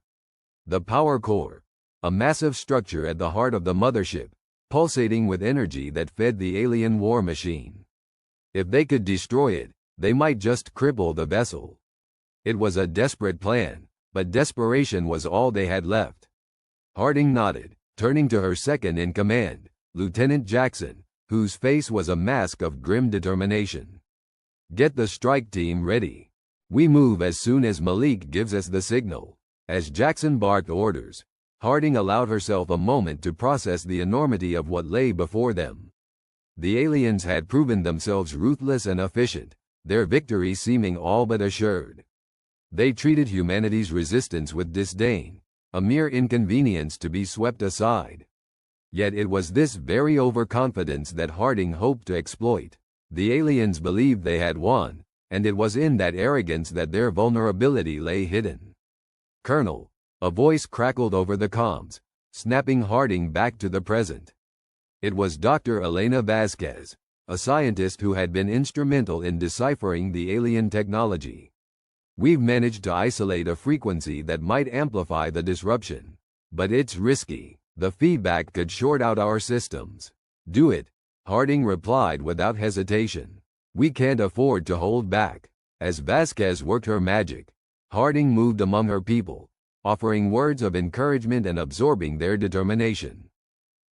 The power core, a massive structure at the heart of the mothership, pulsating with energy that fed the alien war machine. If they could destroy it, they might just cripple the vessel. It was a desperate plan, but desperation was all they had left. Harding nodded, turning to her second in command, Lieutenant Jackson, whose face was a mask of grim determination. "Get the strike team ready. We move as soon as Malik gives us the signal." As Jackson barked orders, Harding allowed herself a moment to process the enormity of what lay before them. The aliens had proven themselves ruthless and efficient, their victory seeming all but assured. They treated humanity's resistance with disdain, a mere inconvenience to be swept aside. Yet it was this very overconfidence that Harding hoped to exploit. The aliens believed they had won, and it was in that arrogance that their vulnerability lay hidden. "Colonel," a voice crackled over the comms, snapping Harding back to the present. It was Dr. Elena Vasquez, a scientist who had been instrumental in deciphering the alien technology. "We've managed to isolate a frequency that might amplify the disruption. But it's risky. The feedback could short out our systems." "Do it," Harding replied without hesitation. "We can't afford to hold back." As Vasquez worked her magic, Harding moved among her people, offering words of encouragement and absorbing their determination.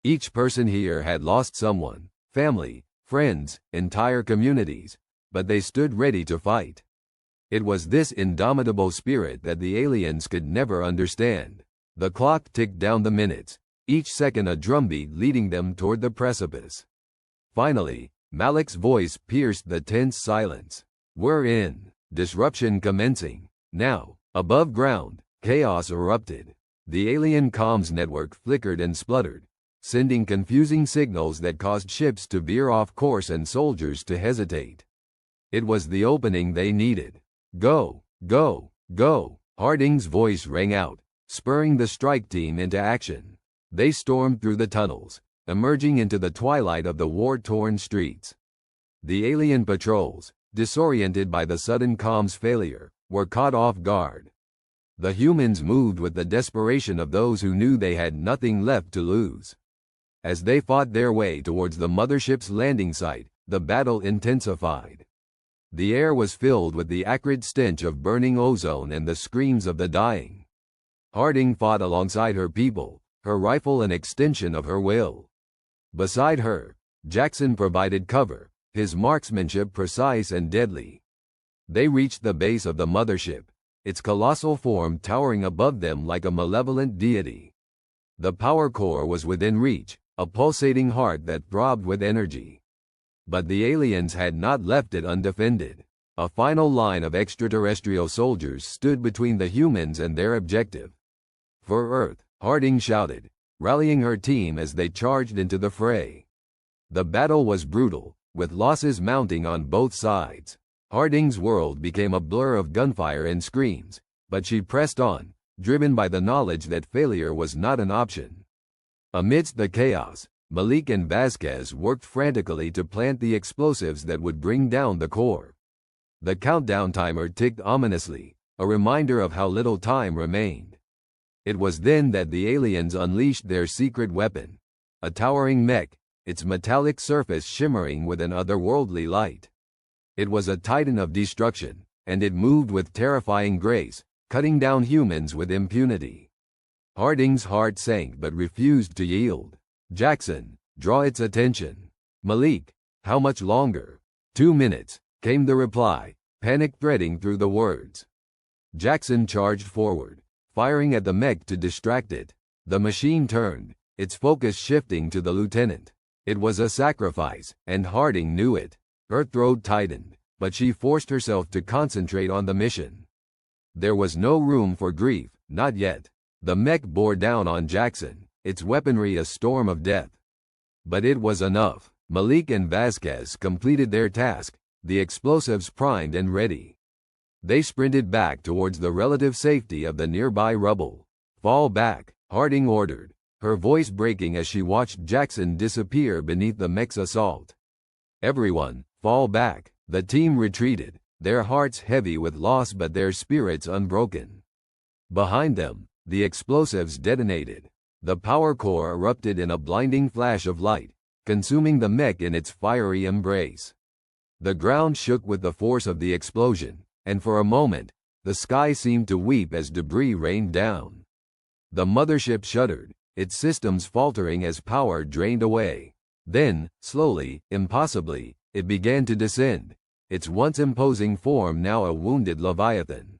Each person here had lost someone, family, friends, entire communities, but they stood ready to fight. It was this indomitable spirit that the aliens could never understand. The clock ticked down the minutes, each second a drumbeat leading them toward the precipice. Finally, Malik's voice pierced the tense silence. "We're in. Disruption commencing. Now." Above ground, chaos erupted. The alien comms network flickered and spluttered, sending confusing signals that caused ships to veer off course and soldiers to hesitate. It was the opening they needed. "Go, go, go!" Harding's voice rang out, spurring the strike team into action. They stormed through the tunnels, emerging into the twilight of the war-torn streets. The alien patrols, disoriented by the sudden comms failure, were caught off guard. The humans moved with the desperation of those who knew they had nothing left to lose. As they fought their way towards the mothership's landing site, the battle intensified. The air was filled with the acrid stench of burning ozone and the screams of the dying. Harding fought alongside her people, her rifle an extension of her will. Beside her, Jackson provided cover, his marksmanship precise and deadly. They reached the base of the mothership, its colossal form towering above them like a malevolent deity. The power core was within reach, a pulsating heart that throbbed with energy. But the aliens had not left it undefended. A final line of extraterrestrial soldiers stood between the humans and their objective. "For Earth," Harding shouted, rallying her team as they charged into the fray. The battle was brutal, with losses mounting on both sides. Harding's world became a blur of gunfire and screams, but she pressed on, driven by the knowledge that failure was not an option. Amidst the chaos, Malik and Vasquez worked frantically to plant the explosives that would bring down the core. The countdown timer ticked ominously, a reminder of how little time remained. It was then that the aliens unleashed their secret weapon, a towering mech, its metallic surface shimmering with an otherworldly light. It was a titan of destruction, and it moved with terrifying grace, cutting down humans with impunity. Harding's heart sank but refused to yield. "Jackson, draw its attention." "Malik, how much longer?" "2 minutes," came the reply, panic threading through the words. Jackson charged forward, firing at the mech to distract it. The machine turned, its focus shifting to the lieutenant. It was a sacrifice, and Harding knew it. Her throat tightened, but she forced herself to concentrate on the mission. There was no room for grief, not yet. The mech bore down on Jackson, its weaponry a storm of death. But it was enough. Malik and Vasquez completed their task, the explosives primed and ready. They sprinted back towards the relative safety of the nearby rubble. "Fall back," Harding ordered, her voice breaking as she watched Jackson disappear beneath the mech's assault. "Everyone, fall back." The team retreated, their hearts heavy with loss but their spirits unbroken. Behind them, the explosives detonated. The power core erupted in a blinding flash of light, consuming the mech in its fiery embrace. The ground shook with the force of the explosion, and for a moment, the sky seemed to weep as debris rained down. The mothership shuddered, its systems faltering as power drained away. Then, slowly, impossibly, it began to descend, its once imposing form now a wounded leviathan.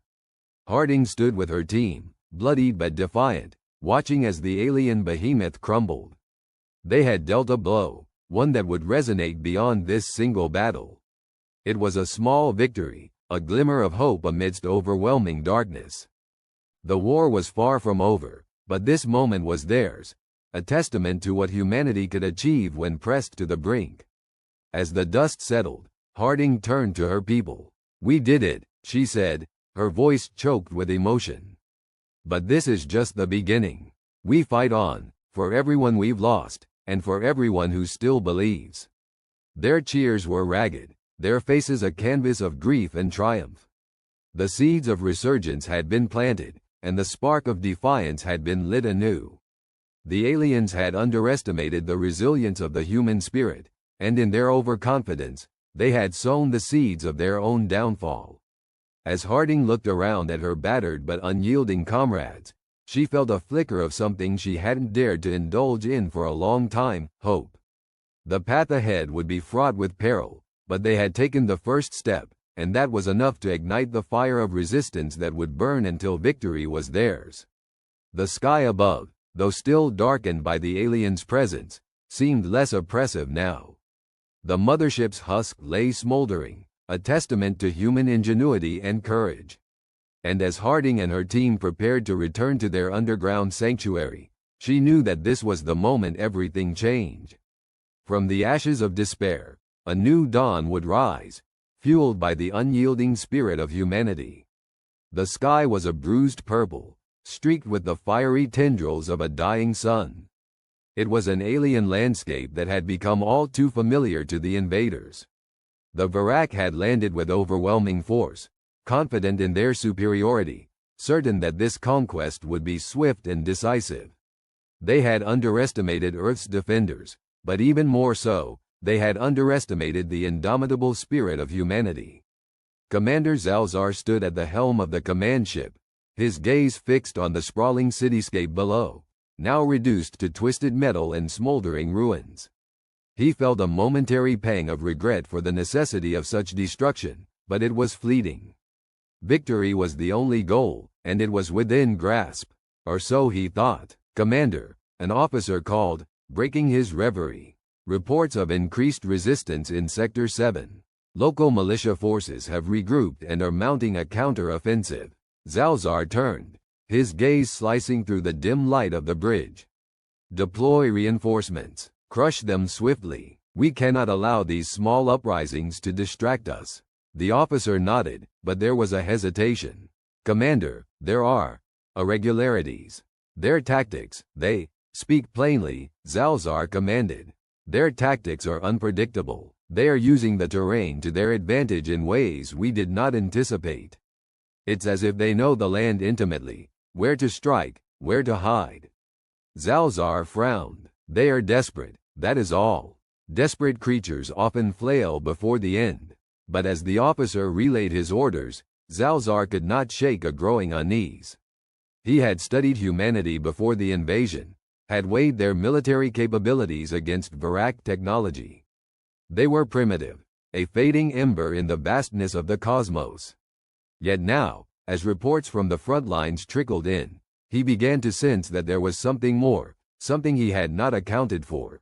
Harding stood with her team, bloodied but defiant, watching as the alien behemoth crumbled. They had dealt a blow, one that would resonate beyond this single battle. It was a small victory, a glimmer of hope amidst overwhelming darkness. The war was far from over, but this moment was theirs, a testament to what humanity could achieve when pressed to the brink. As the dust settled, Harding turned to her people. "We did it," she said, her voice choked with emotion. "But this is just the beginning. We fight on, for everyone we've lost, and for everyone who still believes." Their cheers were ragged, their faces a canvas of grief and triumph. The seeds of resurgence had been planted, and the spark of defiance had been lit anew. The aliens had underestimated the resilience of the human spirit, and in their overconfidence, they had sown the seeds of their own downfall. As Harding looked around at her battered but unyielding comrades, she felt a flicker of something she hadn't dared to indulge in for a long time: hope. The path ahead would be fraught with peril, but they had taken the first step, and that was enough to ignite the fire of resistance that would burn until victory was theirs. The sky above, though still darkened by the aliens' presence, seemed less oppressive now. The mothership's husk lay smoldering, a testament to human ingenuity and courage. And as Harding and her team prepared to return to their underground sanctuary, she knew that this was the moment everything changed. From the ashes of despair, a new dawn would rise, fueled by the unyielding spirit of humanity. The sky was a bruised purple, streaked with the fiery tendrils of a dying sun. It was an alien landscape that had become all too familiar to the invaders. The Varak had landed with overwhelming force, confident in their superiority, certain that this conquest would be swift and decisive. They had underestimated Earth's defenders, but even more so, they had underestimated the indomitable spirit of humanity. Commander Zalzar stood at the helm of the command ship, his gaze fixed on the sprawling cityscape below, now reduced to twisted metal and smoldering ruins. He felt a momentary pang of regret for the necessity of such destruction, but it was fleeting. Victory was the only goal, and it was within grasp, or so he thought. "Commander," an officer called, breaking his reverie. "Reports of increased resistance in Sector 7. Local militia forces have regrouped and are mounting a counter-offensive." Zalzar turned, his gaze slicing through the dim light of the bridge. "Deploy reinforcements. Crush them swiftly. We cannot allow these small uprisings to distract us." The officer nodded, but there was a hesitation. "Commander, there are irregularities. Their tactics, they speak plainly," Zalzar commanded. "Their tactics are unpredictable. They are using the terrain to their advantage in ways we did not anticipate. It's as if they know the land intimately, where to strike, where to hide." Zalzar frowned. "They are desperate, That is all. Desperate creatures often flail before the end. But as the officer relayed his orders, Zalzar could not shake a growing unease. He had studied humanity before the invasion, had weighed their military capabilities against Varak technology. They were primitive, a fading ember in the vastness of the cosmos. Yet now, as reports from the front lines trickled in, he began to sense that there was something more, something he had not accounted for.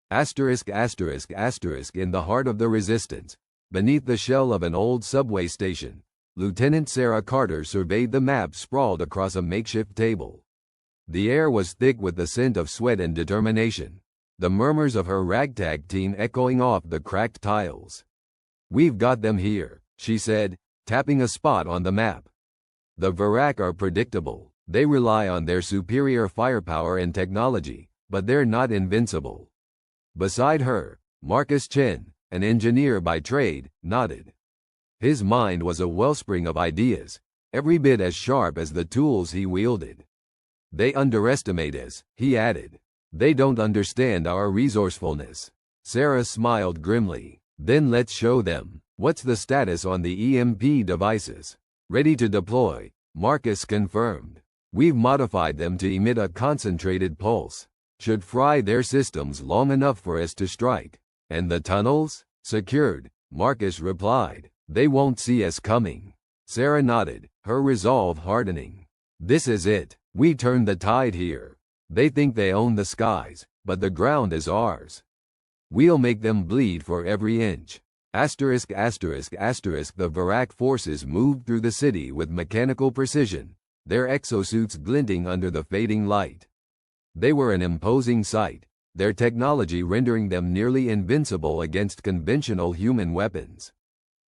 In the heart of the resistance, beneath the shell of an old subway station, Lieutenant Sarah Carter surveyed the map sprawled across a makeshift table. The air was thick with the scent of sweat and determination, the murmurs of her ragtag team echoing off the cracked tiles. "We've got them here," she said, tapping a spot on the map. "The Varak are predictable. They rely on their superior firepower and technology, but they're not invincible." Beside her, Marcus Chen, an engineer by trade, nodded. His mind was a wellspring of ideas, every bit as sharp as the tools he wielded. "They underestimate us," he added. "They don't understand our resourcefulness." Sarah smiled grimly. "Then let's show them." "What's the status on the EMP devices?" "Ready to deploy," Marcus confirmed. "We've modified them to emit a concentrated pulse. Should fry their systems long enough for us to strike." "And the tunnels?" "Secured," Marcus replied. "They won't see us coming." Sarah nodded, her resolve hardening. "This is it. We turn the tide here. They think they own the skies, but the ground is ours. We'll make them bleed for every inch." The Varak forces moved through the city with mechanical precision, their exosuits glinting under the fading light. They were an imposing sight, their technology rendering them nearly invincible against conventional human weapons.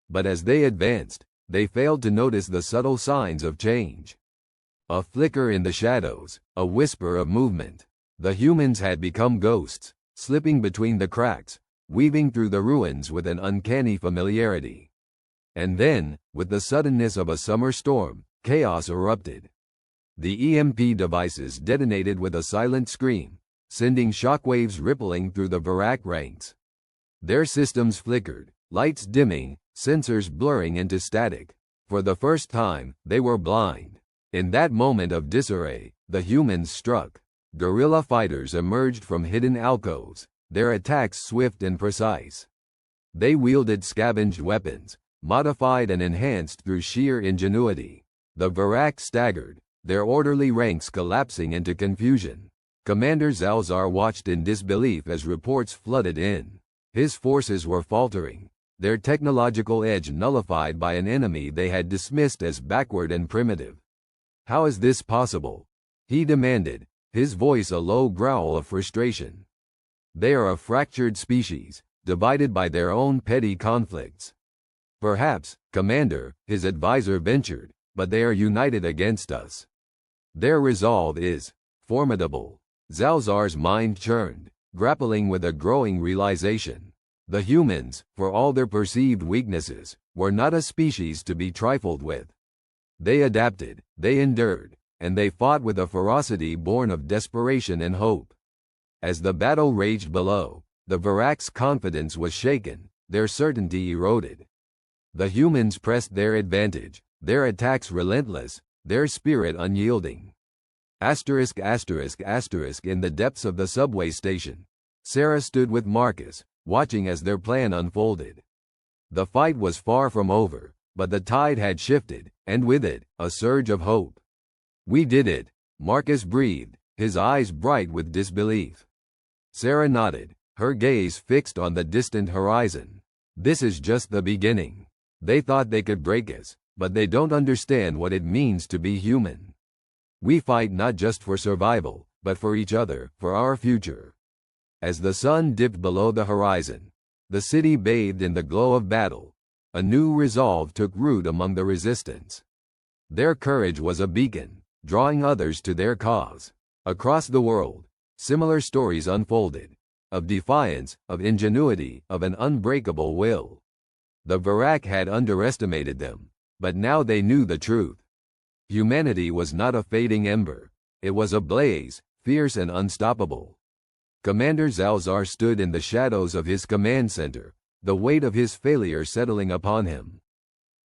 But as they advanced, they failed to notice the subtle signs of change. A flicker in the shadows, a whisper of movement. The humans had become ghosts, slipping between the cracks, weaving through the ruins with an uncanny familiarity. And then, with the suddenness of a summer storm, chaos erupted. The EMP devices detonated with a silent scream, sending shockwaves rippling through the Varak ranks. Their systems flickered, lights dimming, sensors blurring into static. For the first time, they were blind. In that moment of disarray, the humans struck. Guerrilla fighters emerged from hidden alcoves, their attacks swift and precise. They wielded scavenged weapons, modified and enhanced through sheer ingenuity. The Varak staggered, their orderly ranks collapsing into confusion. Commander Zalzar watched in disbelief as reports flooded in. His forces were faltering, their technological edge nullified by an enemy they had dismissed as backward and primitive. "How is this possible?" he demanded, his voice a low growl of frustration. "They are a fractured species, divided by their own petty conflicts." "Perhaps, Commander," his advisor ventured, "but they are united against us. Their resolve is formidable." Zalzar's mind churned, grappling with a growing realization. The humans, for all their perceived weaknesses, were not a species to be trifled with. They adapted, they endured, and they fought with a ferocity born of desperation and hope. As the battle raged below, the Varak's confidence was shaken, their certainty eroded. The humans pressed their advantage, their attacks relentless, their spirit unyielding. In the depths of the subway station, Sarah stood with Marcus, watching as their plan unfolded. The fight was far from over, but the tide had shifted, and with it, a surge of hope. "We did it," Marcus breathed, his eyes bright with disbelief. Sarah nodded, her gaze fixed on the distant horizon. "This is just the beginning. They thought they could break us, but they don't understand what it means to be human. We fight not just for survival, but for each other, for our future." As the sun dipped below the horizon, the city bathed in the glow of battle. A new resolve took root among the resistance. Their courage was a beacon, drawing others to their cause. Across the world, similar stories unfolded, of defiance, of ingenuity, of an unbreakable will. The Varak had underestimated them, but now they knew the truth. Humanity was not a fading ember. It was a blaze, fierce and unstoppable. Commander Zalzar stood in the shadows of his command center, the weight of his failure settling upon him.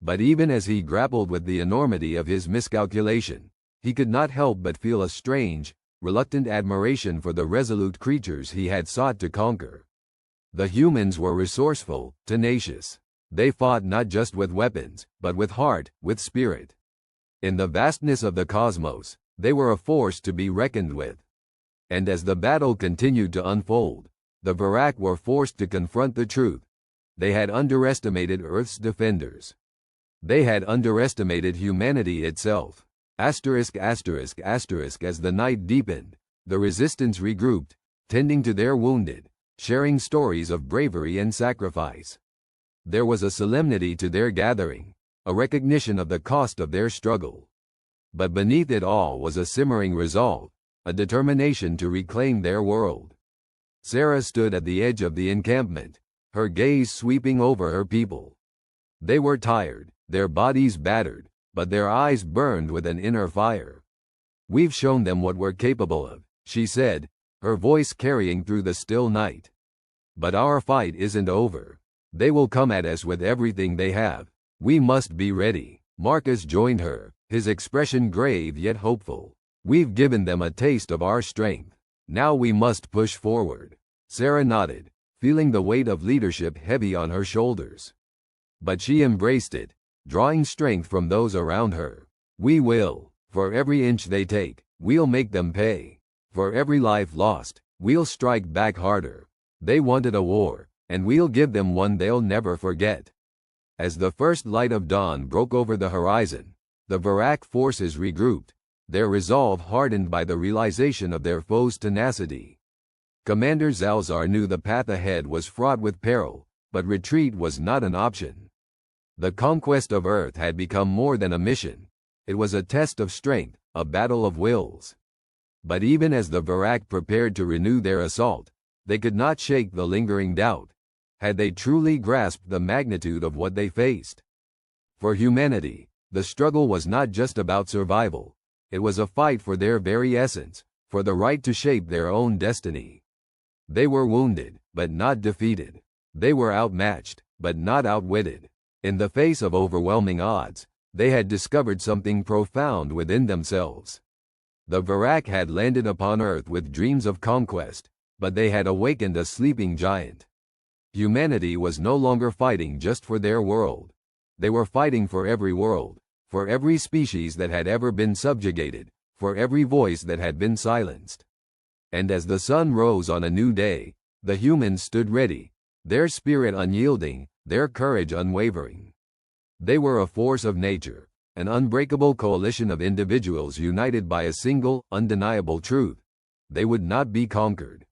But even as he grappled with the enormity of his miscalculation, he could not help but feel a strange, reluctant admiration for the resolute creatures he had sought to conquer. The humans were resourceful, tenacious. They fought not just with weapons, but with heart, with spirit. In the vastness of the cosmos, they were a force to be reckoned with. And as the battle continued to unfold, the Varak were forced to confront the truth. They had underestimated Earth's defenders. They had underestimated humanity itself. As the night deepened, the resistance regrouped, tending to their wounded, sharing stories of bravery and sacrifice. There was a solemnity to their gathering, a recognition of the cost of their struggle. But beneath it all was a simmering resolve, a determination to reclaim their world. Sarah stood at the edge of the encampment, her gaze sweeping over her people. They were tired, their bodies battered, but their eyes burned with an inner fire. "We've shown them what we're capable of," she said, her voice carrying through the still night. "But our fight isn't over. They will come at us with everything they have. We must be ready." Marcus joined her, his expression grave yet hopeful. "We've given them a taste of our strength. Now we must push forward." Sarah nodded, feeling the weight of leadership heavy on her shoulders. But she embraced it, drawing strength from those around her. "We will. For every inch they take, we'll make them pay. For every life lost, we'll strike back harder. They wanted a war, and we'll give them one they'll never forget." As the first light of dawn broke over the horizon, the Varak forces regrouped, their resolve hardened by the realization of their foes' tenacity. Commander Zalzar knew the path ahead was fraught with peril, but retreat was not an option. The conquest of Earth had become more than a mission. It was a test of strength, a battle of wills. But even as the Varak prepared to renew their assault, they could not shake the lingering doubt. Had they truly grasped the magnitude of what they faced? For humanity, the struggle was not just about survival. It was a fight for their very essence, for the right to shape their own destiny. They were wounded, but not defeated. They were outmatched, but not outwitted. In the face of overwhelming odds, they had discovered something profound within themselves. The Varak had landed upon Earth with dreams of conquest, but they had awakened a sleeping giant. Humanity was no longer fighting just for their world. They were fighting for every world, for every species that had ever been subjugated, for every voice that had been silenced. And as the sun rose on a new day, the humans stood ready, their spirit unyielding, their courage unwavering. They were a force of nature, an unbreakable coalition of individuals united by a single, undeniable truth. They would not be conquered.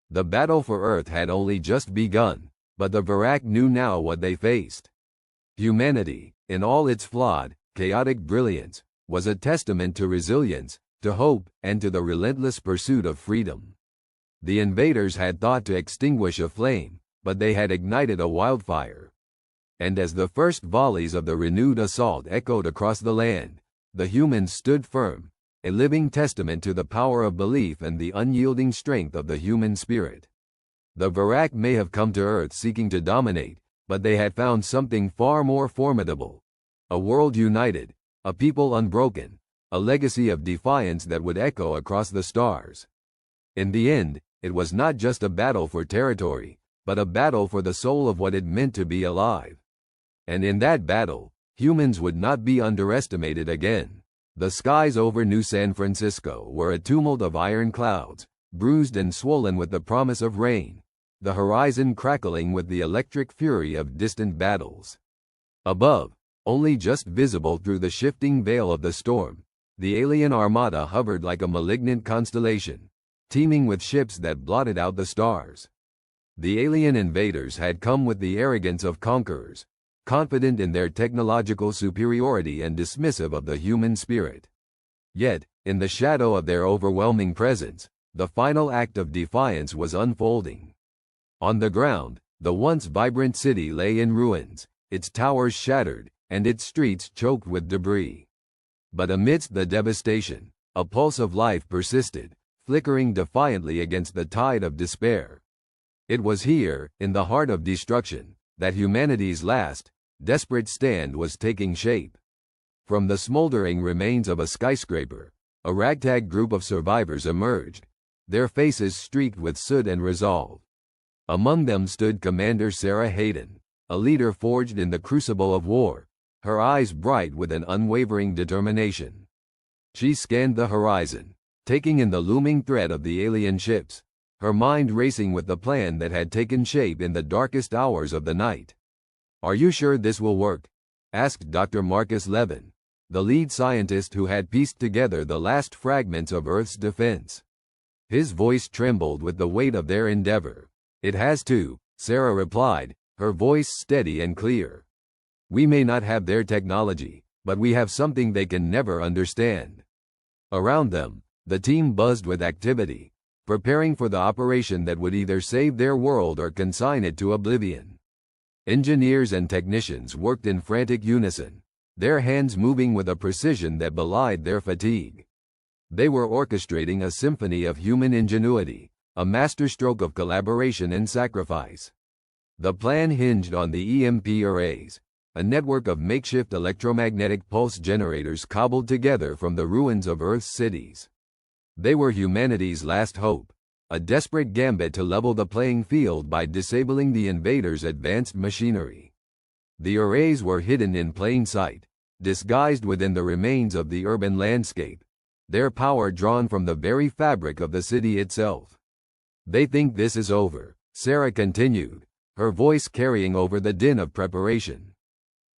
The battle for Earth had only just begun, but the Varak knew now what they faced. Humanity, in all its flawed, chaotic brilliance, was a testament to resilience, to hope, and to the relentless pursuit of freedom. The invaders had thought to extinguish a flame, but they had ignited a wildfire. And as the first volleys of the renewed assault echoed across the land, the humans stood firm, a living testament to the power of belief and the unyielding strength of the human spirit. The Varak may have come to Earth seeking to dominate, but they had found something far more formidable. A world united, a people unbroken, a legacy of defiance that would echo across the stars. In the end, it was not just a battle for territory, but a battle for the soul of what it meant to be alive. And in that battle, humans would not be underestimated again. The skies over New San Francisco were a tumult of iron clouds, bruised and swollen with the promise of rain, the horizon crackling with the electric fury of distant battles. Above, only just visible through the shifting veil of the storm, the alien armada hovered like a malignant constellation, teeming with ships that blotted out the stars. The alien invaders had come with the arrogance of conquerors, confident in their technological superiority and dismissive of the human spirit. Yet, in the shadow of their overwhelming presence, the final act of defiance was unfolding. On the ground, the once vibrant city lay in ruins, its towers shattered, and its streets choked with debris. But amidst the devastation, a pulse of life persisted, flickering defiantly against the tide of despair. It was here, in the heart of destruction, that humanity's last, desperate stand was taking shape. From the smoldering remains of a skyscraper, a ragtag group of survivors emerged, their faces streaked with soot and resolve. Among them stood Commander Sarah Hayden, a leader forged in the crucible of war, her eyes bright with an unwavering determination. She scanned the horizon, taking in the looming threat of the alien ships, her mind racing with the plan that had taken shape in the darkest hours of the night. "Are you sure this will work?" asked Dr. Marcus Levin, the lead scientist who had pieced together the last fragments of Earth's defense. His voice trembled with the weight of their endeavor. "It has to," Sarah replied, her voice steady and clear. "We may not have their technology, but we have something they can never understand." Around them, the team buzzed with activity, preparing for the operation that would either save their world or consign it to oblivion. Engineers and technicians worked in frantic unison, their hands moving with a precision that belied their fatigue. They were orchestrating a symphony of human ingenuity, a masterstroke of collaboration and sacrifice. The plan hinged on the EMP arrays, a network of makeshift electromagnetic pulse generators cobbled together from the ruins of Earth's cities. They were humanity's last hope, a desperate gambit to level the playing field by disabling the invaders' advanced machinery. The arrays were hidden in plain sight, disguised within the remains of the urban landscape, their power drawn from the very fabric of the city itself. "They think this is over," Sarah continued, her voice carrying over the din of preparation.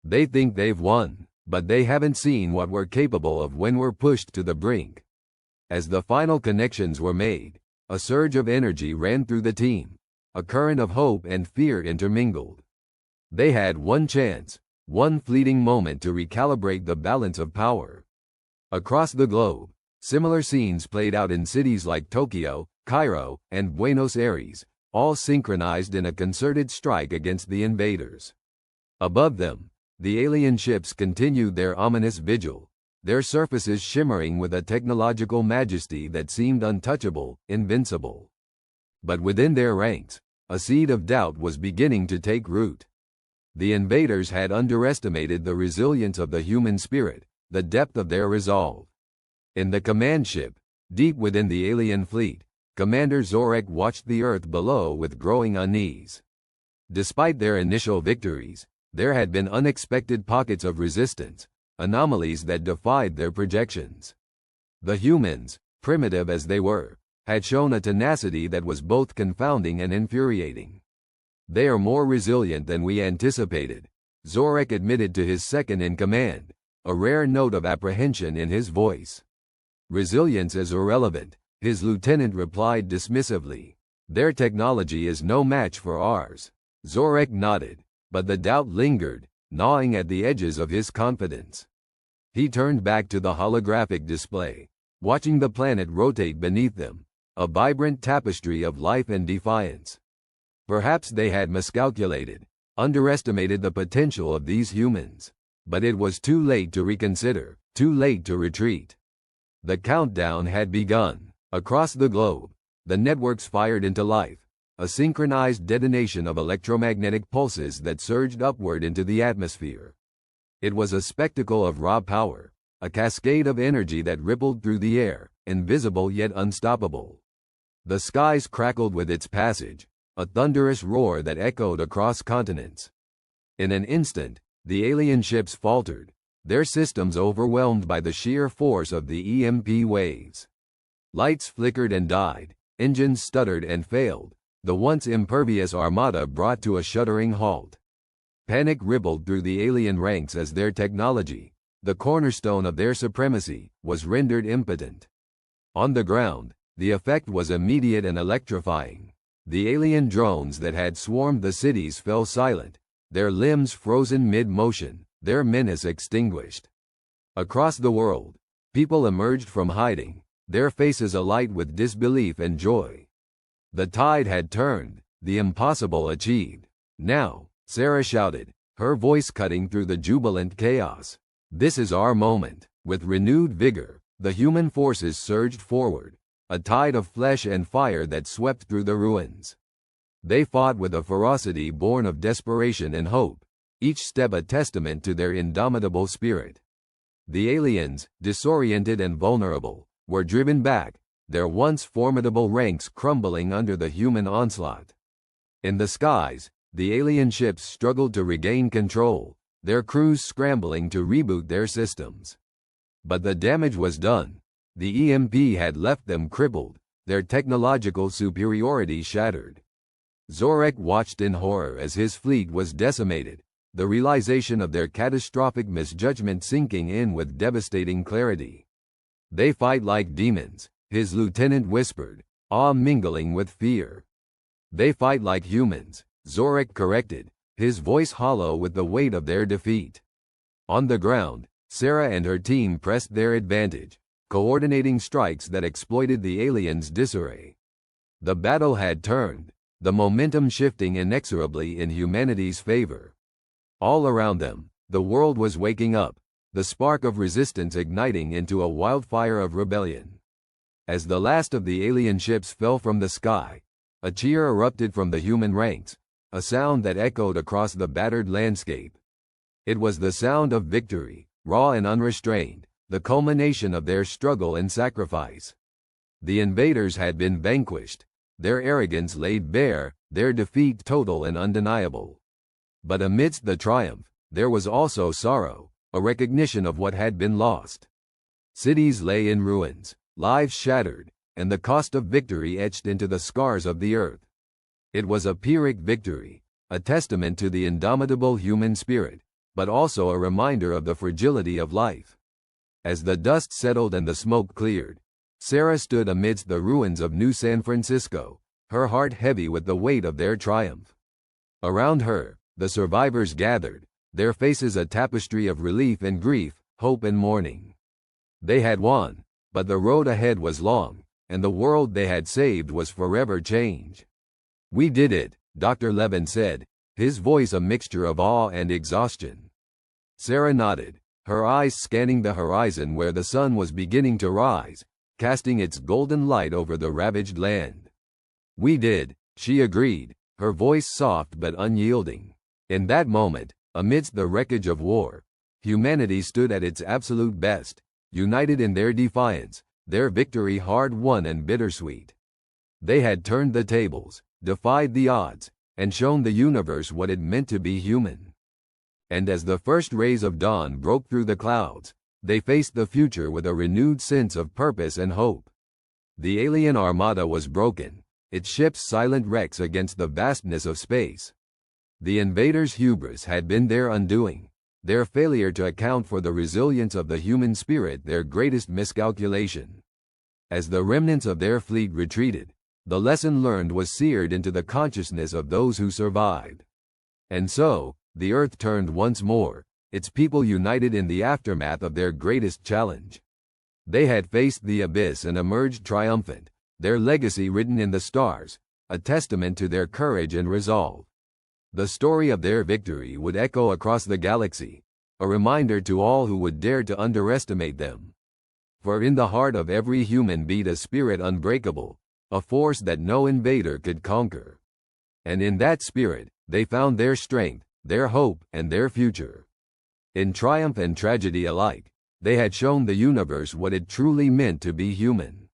"They think they've won, but they haven't seen what we're capable of when we're pushed to the brink." As the final connections were made, a surge of energy ran through the team, a current of hope and fear intermingled. They had one chance, one fleeting moment to recalibrate the balance of power. Across the globe, similar scenes played out in cities like Tokyo, Cairo, and Buenos Aires, all synchronized in a concerted strike against the invaders. Above them, the alien ships continued their ominous vigil, their surfaces shimmering with a technological majesty that seemed untouchable, invincible. But within their ranks, a seed of doubt was beginning to take root. The invaders had underestimated the resilience of the human spirit, the depth of their resolve. In the command ship, deep within the alien fleet, Commander Zorek watched the Earth below with growing unease. Despite their initial victories, there had been unexpected pockets of resistance, anomalies that defied their projections. The humans, primitive as they were, had shown a tenacity that was both confounding and infuriating. "They are more resilient than we anticipated," Zorek admitted to his second-in-command, a rare note of apprehension in his voice. "Resilience is irrelevant," his lieutenant replied dismissively. "Their technology is no match for ours." Zorek nodded, but the doubt lingered, gnawing at the edges of his confidence. He turned back to the holographic display, watching the planet rotate beneath them, a vibrant tapestry of life and defiance. Perhaps they had miscalculated, underestimated the potential of these humans. But it was too late to reconsider, too late to retreat. The countdown had begun. Across the globe, the networks fired into life, a synchronized detonation of electromagnetic pulses that surged upward into the atmosphere. It was a spectacle of raw power, a cascade of energy that rippled through the air, invisible yet unstoppable. The skies crackled with its passage, a thunderous roar that echoed across continents. In an instant, the alien ships faltered, their systems overwhelmed by the sheer force of the EMP waves. Lights flickered and died, engines stuttered and failed, the once impervious armada brought to a shuddering halt. Panic rippled through the alien ranks as their technology, the cornerstone of their supremacy, was rendered impotent. On the ground, the effect was immediate and electrifying. The alien drones that had swarmed the cities fell silent, their limbs frozen mid-motion, their menace extinguished. Across the world, people emerged from hiding, their faces alight with disbelief and joy. The tide had turned, the impossible achieved. "Now," Sarah shouted, her voice cutting through the jubilant chaos. "This is our moment." With renewed vigor, the human forces surged forward, a tide of flesh and fire that swept through the ruins. They fought with a ferocity born of desperation and hope, each step a testament to their indomitable spirit. The aliens, disoriented and vulnerable, were driven back, their once formidable ranks crumbling under the human onslaught. In the skies, the alien ships struggled to regain control, their crews scrambling to reboot their systems. But the damage was done. The EMP had left them crippled, their technological superiority shattered. Zorak watched in horror as his fleet was decimated, the realization of their catastrophic misjudgment sinking in with devastating clarity. "They fight like demons," his lieutenant whispered, awe mingling with fear. "They fight like humans," Zorak corrected, his voice hollow with the weight of their defeat. On the ground, Sarah and her team pressed their advantage, coordinating strikes that exploited the aliens' disarray. The battle had turned, the momentum shifting inexorably in humanity's favor. All around them, the world was waking up, the spark of resistance igniting into a wildfire of rebellion. As the last of the alien ships fell from the sky, a cheer erupted from the human ranks, a sound that echoed across the battered landscape. It was the sound of victory, raw and unrestrained, the culmination of their struggle and sacrifice. The invaders had been vanquished, their arrogance laid bare, their defeat total and undeniable. But amidst the triumph, there was also sorrow, a recognition of what had been lost. Cities lay in ruins, lives shattered, and the cost of victory etched into the scars of the earth. It was a Pyrrhic victory, a testament to the indomitable human spirit, but also a reminder of the fragility of life. As the dust settled and the smoke cleared, Sarah stood amidst the ruins of New San Francisco, her heart heavy with the weight of their triumph. Around her, the survivors gathered, their faces a tapestry of relief and grief, hope and mourning. They had won, but the road ahead was long, and the world they had saved was forever changed. "We did it," Dr. Levin said, his voice a mixture of awe and exhaustion. Sarah nodded, her eyes scanning the horizon where the sun was beginning to rise, casting its golden light over the ravaged land. "We did," she agreed, her voice soft but unyielding. In that moment, amidst the wreckage of war, humanity stood at its absolute best, united in their defiance, their victory hard-won and bittersweet. They had turned the tables, defied the odds, and shown the universe what it meant to be human. And as the first rays of dawn broke through the clouds, they faced the future with a renewed sense of purpose and hope. The alien armada was broken, its ships silent wrecks against the vastness of space. The invaders' hubris had been their undoing, their failure to account for the resilience of the human spirit their greatest miscalculation. As the remnants of their fleet retreated, the lesson learned was seared into the consciousness of those who survived. And so, the earth turned once more, its people united in the aftermath of their greatest challenge. They had faced the abyss and emerged triumphant, their legacy written in the stars, a testament to their courage and resolve. The story of their victory would echo across the galaxy, a reminder to all who would dare to underestimate them. For in the heart of every human beat a spirit unbreakable, a force that no invader could conquer. And in that spirit, they found their strength, their hope, and their future. In triumph and tragedy alike, they had shown the universe what it truly meant to be human.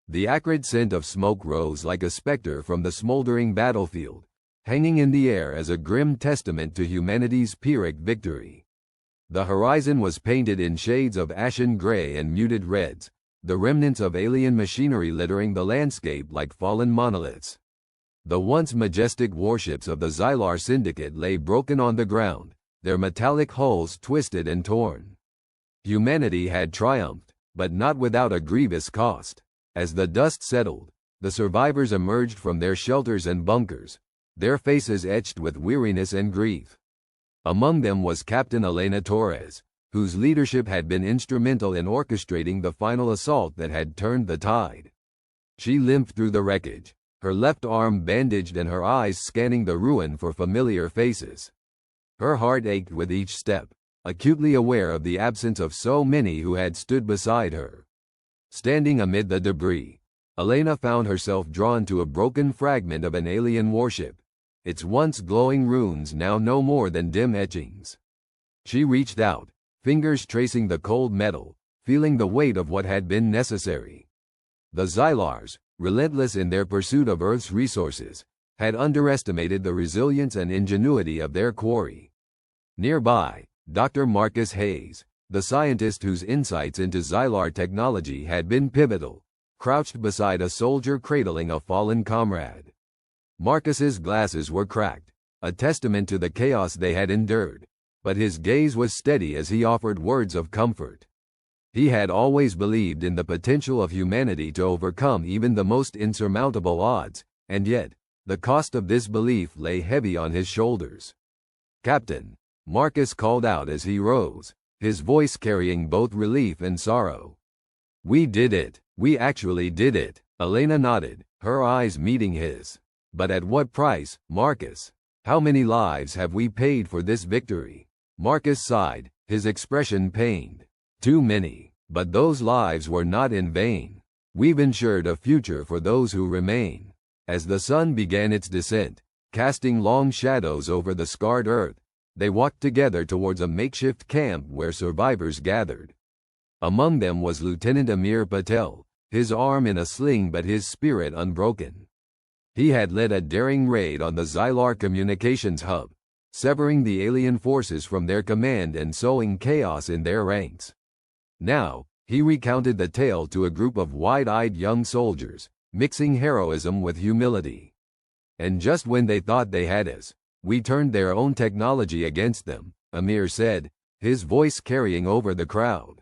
The acrid scent of smoke rose like a specter from the smoldering battlefield, hanging in the air as a grim testament to humanity's Pyrrhic victory. The horizon was painted in shades of ashen gray and muted reds, the remnants of alien machinery littering the landscape like fallen monoliths. The once majestic warships of the Xylar Syndicate lay broken on the ground, their metallic hulls twisted and torn. Humanity had triumphed, but not without a grievous cost. As the dust settled, the survivors emerged from their shelters and bunkers, their faces etched with weariness and grief. Among them was Captain Elena Torres, whose leadership had been instrumental in orchestrating the final assault that had turned the tide. She limped through the wreckage, her left arm bandaged and her eyes scanning the ruin for familiar faces. Her heart ached with each step, acutely aware of the absence of so many who had stood beside her. Standing amid the debris, Elena found herself drawn to a broken fragment of an alien warship, its once glowing runes now no more than dim etchings. She reached out, fingers tracing the cold metal, feeling the weight of what had been necessary. The Xylars, relentless in their pursuit of Earth's resources, had underestimated the resilience and ingenuity of their quarry. Nearby, Dr. Marcus Hayes, the scientist whose insights into Xylar technology had been pivotal, crouched beside a soldier cradling a fallen comrade. Marcus's glasses were cracked, a testament to the chaos they had endured, but his gaze was steady as he offered words of comfort. He had always believed in the potential of humanity to overcome even the most insurmountable odds, and yet, the cost of this belief lay heavy on his shoulders. "Captain," Marcus called out as he rose, his voice carrying both relief and sorrow. "We did it. We actually did it." Elena nodded, her eyes meeting his. "But at what price, Marcus? How many lives have we paid for this victory?" Marcus sighed, his expression pained. "Too many. But those lives were not in vain. We've ensured a future for those who remain." As the sun began its descent, casting long shadows over the scarred earth, they walked together towards a makeshift camp where survivors gathered. Among them was Lieutenant Amir Patel, his arm in a sling but his spirit unbroken. He had led a daring raid on the Xylar communications hub, severing the alien forces from their command and sowing chaos in their ranks. Now, he recounted the tale to a group of wide-eyed young soldiers, mixing heroism with humility. "And just when they thought they had us, we turned their own technology against them," Amir said, his voice carrying over the crowd.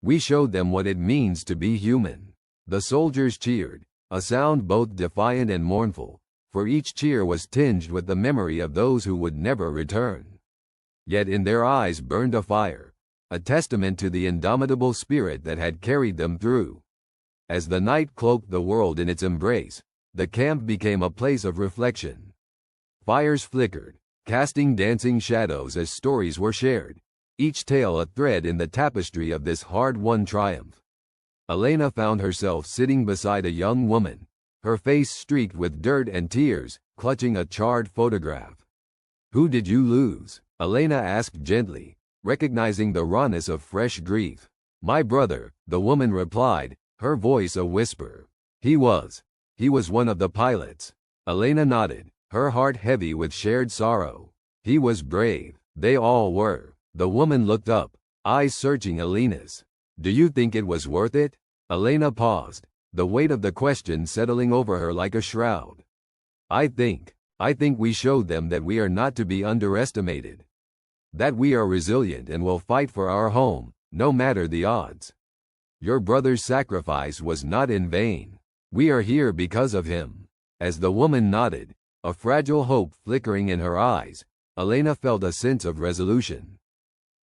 "We showed them what it means to be human." The soldiers cheered, a sound both defiant and mournful, for each cheer was tinged with the memory of those who would never return. Yet in their eyes burned a fire, a testament to the indomitable spirit that had carried them through. As the night cloaked the world in its embrace, the camp became a place of reflection. Fires flickered, casting dancing shadows as stories were shared, each tale a thread in the tapestry of this hard-won triumph. Elena found herself sitting beside a young woman, her face streaked with dirt and tears, clutching a charred photograph. "Who did you lose?" Elena asked gently, recognizing the rawness of fresh grief. "My brother," the woman replied, her voice a whisper. He was one of the pilots." Elena nodded, her heart heavy with shared sorrow. "He was brave." "They all were." The woman looked up, eyes searching Elena's. "Do you think it was worth it?" Elena paused, the weight of the question settling over her like a shroud. I think we showed them that we are not to be underestimated. That we are resilient and will fight for our home, no matter the odds. Your brother's sacrifice was not in vain. We are here because of him." As the woman nodded, a fragile hope flickering in her eyes, Elena felt a sense of resolution.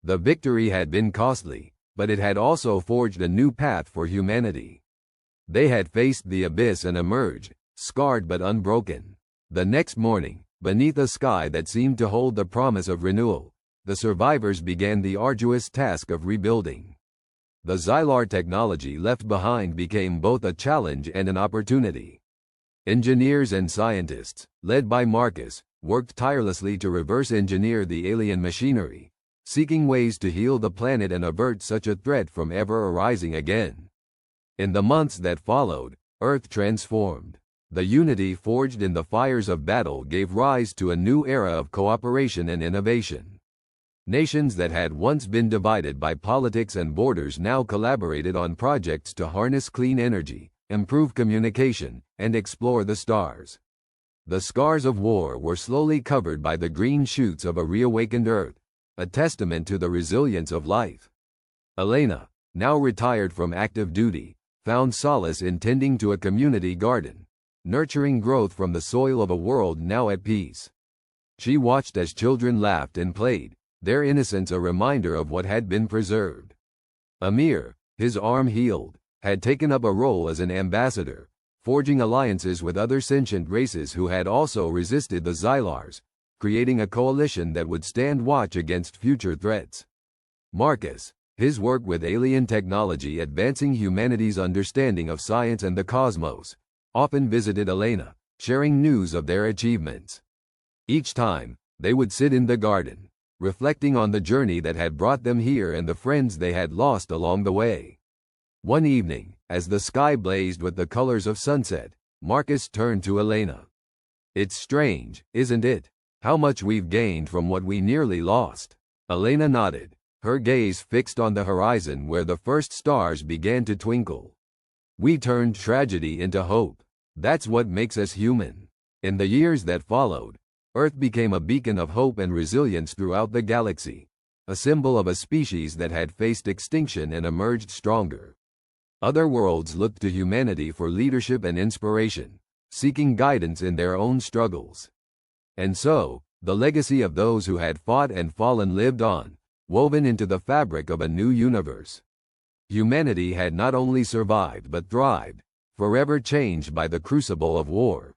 The victory had been costly, but it had also forged a new path for humanity. They had faced the abyss and emerged, scarred but unbroken. The next morning, beneath a sky that seemed to hold the promise of renewal, the survivors began the arduous task of rebuilding. The Xylar technology left behind became both a challenge and an opportunity. Engineers and scientists, led by Marcus, worked tirelessly to reverse engineer the alien machinery, seeking ways to heal the planet and avert such a threat from ever arising again. In the months that followed, Earth transformed. The unity forged in the fires of battle gave rise to a new era of cooperation and innovation. Nations that had once been divided by politics and borders now collaborated on projects to harness clean energy, improve communication, and explore the stars. The scars of war were slowly covered by the green shoots of a reawakened Earth, a testament to the resilience of life. Elena, now retired from active duty, found solace in tending to a community garden, nurturing growth from the soil of a world now at peace. She watched as children laughed and played, their innocence a reminder of what had been preserved. Amir, his arm healed, had taken up a role as an ambassador, forging alliances with other sentient races who had also resisted the Xylars, creating a coalition that would stand watch against future threats. Marcus, His work with alien technology advancing humanity's understanding of science and the cosmos, often visited Elena, sharing news of their achievements. Each time, they would sit in the garden, reflecting on the journey that had brought them here and the friends they had lost along the way. One evening, as the sky blazed with the colors of sunset, Marcus turned to Elena. "It's strange, isn't it? How much we've gained from what we nearly lost." Elena nodded, her gaze fixed on the horizon where the first stars began to twinkle. "We turned tragedy into hope. That's what makes us human." In the years that followed, Earth became a beacon of hope and resilience throughout the galaxy, a symbol of a species that had faced extinction and emerged stronger. Other worlds looked to humanity for leadership and inspiration, seeking guidance in their own struggles. And so, the legacy of those who had fought and fallen lived on, woven into the fabric of a new universe. Humanity had not only survived but thrived, forever changed by the crucible of war.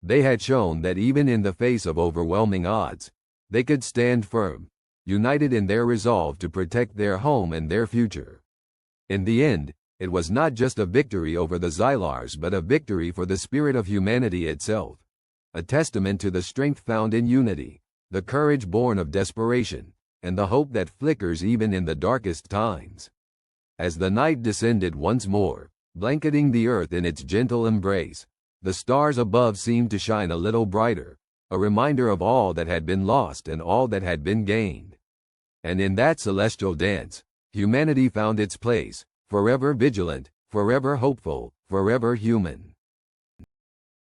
They had shown that even in the face of overwhelming odds, they could stand firm, united in their resolve to protect their home and their future. In the end, it was not just a victory over the Xylars but a victory for the spirit of humanity itself, a testament to the strength found in unity, the courage born of desperation, and the hope that flickers even in the darkest times. As the night descended once more, blanketing the earth in its gentle embrace, the stars above seemed to shine a little brighter, a reminder of all that had been lost and all that had been gained. And in that celestial dance, humanity found its place, forever vigilant, forever hopeful, forever human.